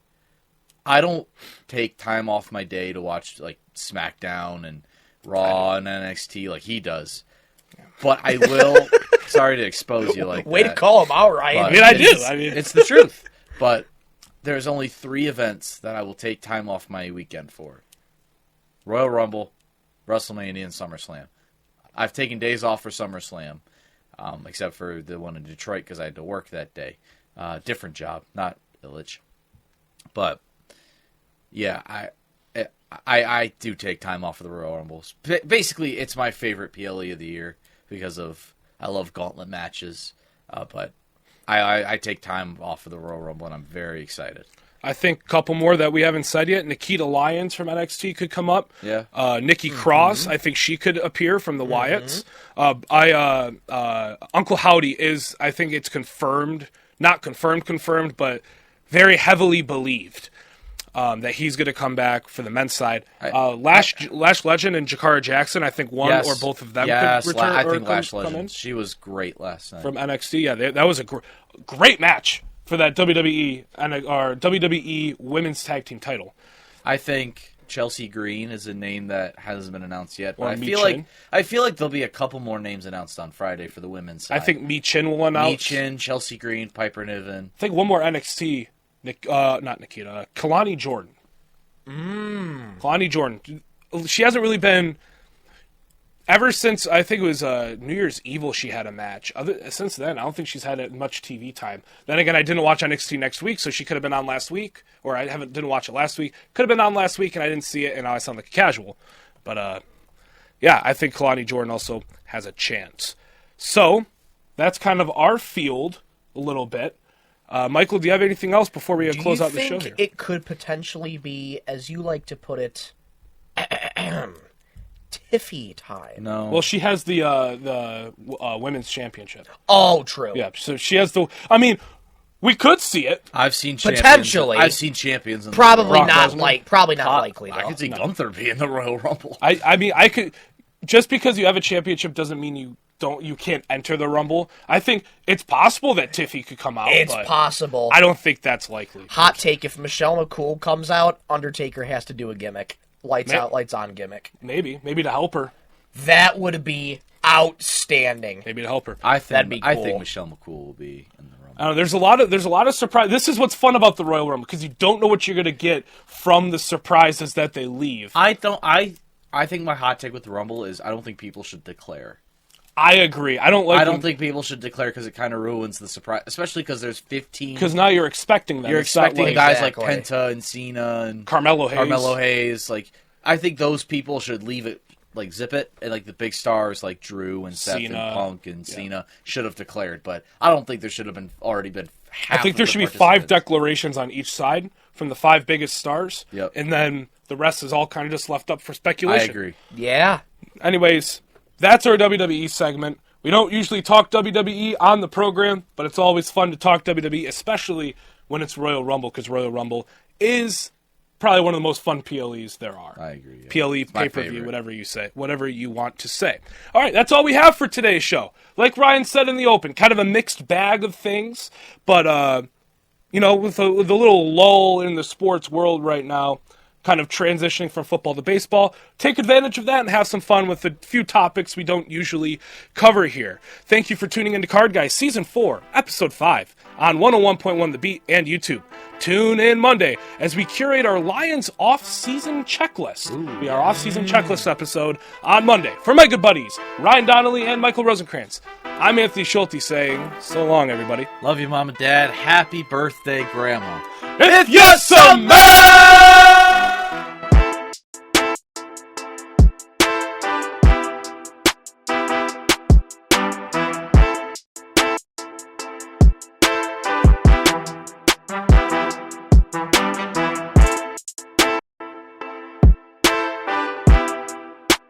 [SPEAKER 3] I don't take time off my day to watch like SmackDown and Raw and NXT like he does. But I will. Sorry to expose you like
[SPEAKER 4] Way
[SPEAKER 3] that.
[SPEAKER 4] to call him out, Ryan.
[SPEAKER 3] But
[SPEAKER 2] I mean, I do.
[SPEAKER 3] it's-
[SPEAKER 2] I mean-
[SPEAKER 3] it's the truth. But there's only 3 events that I will take time off my weekend for: Royal Rumble, WrestleMania, and SummerSlam. I've taken days off for SummerSlam, except for the one in Detroit because I had to work that day. Different job, not Village. But yeah, I do take time off for the Royal Rumbles. Basically, it's my favorite PLE of the year because I love gauntlet matches. But I take time off for the Royal Rumble, and I'm very excited.
[SPEAKER 2] I think a couple more that we haven't said yet. Nikita Lyons from NXT could come up.
[SPEAKER 3] Yeah.
[SPEAKER 2] Nikki Cross, I think she could appear from the Wyatts. Uncle Howdy is, I think it's confirmed, not confirmed, but very heavily believed that he's going to come back for the men's side. Lash Legend and Jakara Jackson, I think one or both of them could return.
[SPEAKER 3] I
[SPEAKER 2] or
[SPEAKER 3] think Lash
[SPEAKER 2] come in
[SPEAKER 3] Legend. She was great last night.
[SPEAKER 2] from NXT. Yeah, that was a great match for that WWE or WWE Women's Tag Team title.
[SPEAKER 3] I think Chelsea Green is a name that hasn't been announced yet, but
[SPEAKER 2] Or
[SPEAKER 3] I
[SPEAKER 2] Mi
[SPEAKER 3] feel
[SPEAKER 2] Chin.
[SPEAKER 3] like there'll be a couple more names announced on Friday for the women's side.
[SPEAKER 2] I think Mi Chin will announce.
[SPEAKER 3] Mi Chin, Chelsea Green, Piper Niven.
[SPEAKER 2] I think one more NXT. Not Nikita. Kalani Jordan. Kalani Jordan. She hasn't really been ever since, I think it was New Year's Evil, she had a match. Since then, I don't think she's had much TV time. Then again, I didn't watch NXT next week, so she could have been on last week. Or I didn't watch it last week. Could have been on last week, and I didn't see it, and now I sound like a casual. But, yeah, I think Kalani Jordan also has a chance. So, that's kind of our field a little bit. Michael, do you have anything else before we close out the show here?
[SPEAKER 4] Do you think it could potentially be, as you like to put it, Tiffy time?
[SPEAKER 3] No.
[SPEAKER 2] Well, she has the women's championship.
[SPEAKER 4] Oh, true.
[SPEAKER 2] Yeah, so she has the... I mean, we could see it.
[SPEAKER 3] I've seen champions.
[SPEAKER 4] Potentially.
[SPEAKER 3] I've seen champions. In
[SPEAKER 4] Probably
[SPEAKER 3] the
[SPEAKER 4] not likely, though.
[SPEAKER 3] I could see Gunther be in the Royal Rumble.
[SPEAKER 2] I mean, I could... Just because you have a championship doesn't mean you can't enter the Rumble. I think it's possible that Tiffy could come out.
[SPEAKER 4] It's
[SPEAKER 2] but
[SPEAKER 4] possible.
[SPEAKER 2] I don't think that's likely.
[SPEAKER 4] Hot take, if Michelle McCool comes out, Undertaker has to do a gimmick. Lights out, lights on gimmick.
[SPEAKER 2] Maybe to help her.
[SPEAKER 4] That would be outstanding.
[SPEAKER 2] Maybe to help her.
[SPEAKER 4] That'd be cool.
[SPEAKER 3] I think Michelle McCool will be in the Rumble.
[SPEAKER 2] I don't know, there's a lot of surprise. This is what's fun about the Royal Rumble, because you don't know what you're going to get from the surprises that they leave.
[SPEAKER 3] I think my hot take with the Rumble is I don't think people should declare.
[SPEAKER 2] I agree. I don't think
[SPEAKER 3] people should declare because it kind of ruins the surprise, especially because there's 15.
[SPEAKER 2] Because now you're expecting them.
[SPEAKER 3] You're expecting guys
[SPEAKER 4] Exactly.
[SPEAKER 3] like Penta and Cena and
[SPEAKER 2] Carmelo Hayes.
[SPEAKER 3] Like, I think those people should leave it, like zip it, and like the big stars like Drew and Seth
[SPEAKER 2] Cena,
[SPEAKER 3] and Punk and Cena should have declared. But I don't think there should have already been.
[SPEAKER 2] I think there should be 5 declarations on each side from the 5 biggest stars.
[SPEAKER 3] Yep.
[SPEAKER 2] And then the rest is all kind of just left up for speculation.
[SPEAKER 3] I agree.
[SPEAKER 4] Yeah.
[SPEAKER 2] Anyways, that's our WWE segment. We don't usually talk WWE on the program, but it's always fun to talk WWE, especially when it's Royal Rumble, because Royal Rumble is probably one of the most fun PLEs there are.
[SPEAKER 3] I agree. Yeah.
[SPEAKER 2] PLE,
[SPEAKER 3] It's my
[SPEAKER 2] pay-per-view,
[SPEAKER 3] favorite.
[SPEAKER 2] whatever you say, whatever you want to say. All right, that's all we have for today's show. Like Ryan said in the open, kind of a mixed bag of things, but, with a little lull in the sports world right now, kind of transitioning from football to baseball, take advantage of that and have some fun with a few topics we don't usually cover here. Thank you for tuning into Card Guys Season 4, Episode 5 on 101.1 The Beat and YouTube. Tune in Monday as we curate our Lions off-season checklist. Our off-season checklist episode on Monday. For my good buddies, Ryan Donnelly and Michael Rosenkranz, I'm Anthony Schulte saying so long, everybody.
[SPEAKER 3] Love you, Mom and Dad. Happy birthday, Grandma.
[SPEAKER 2] If you smell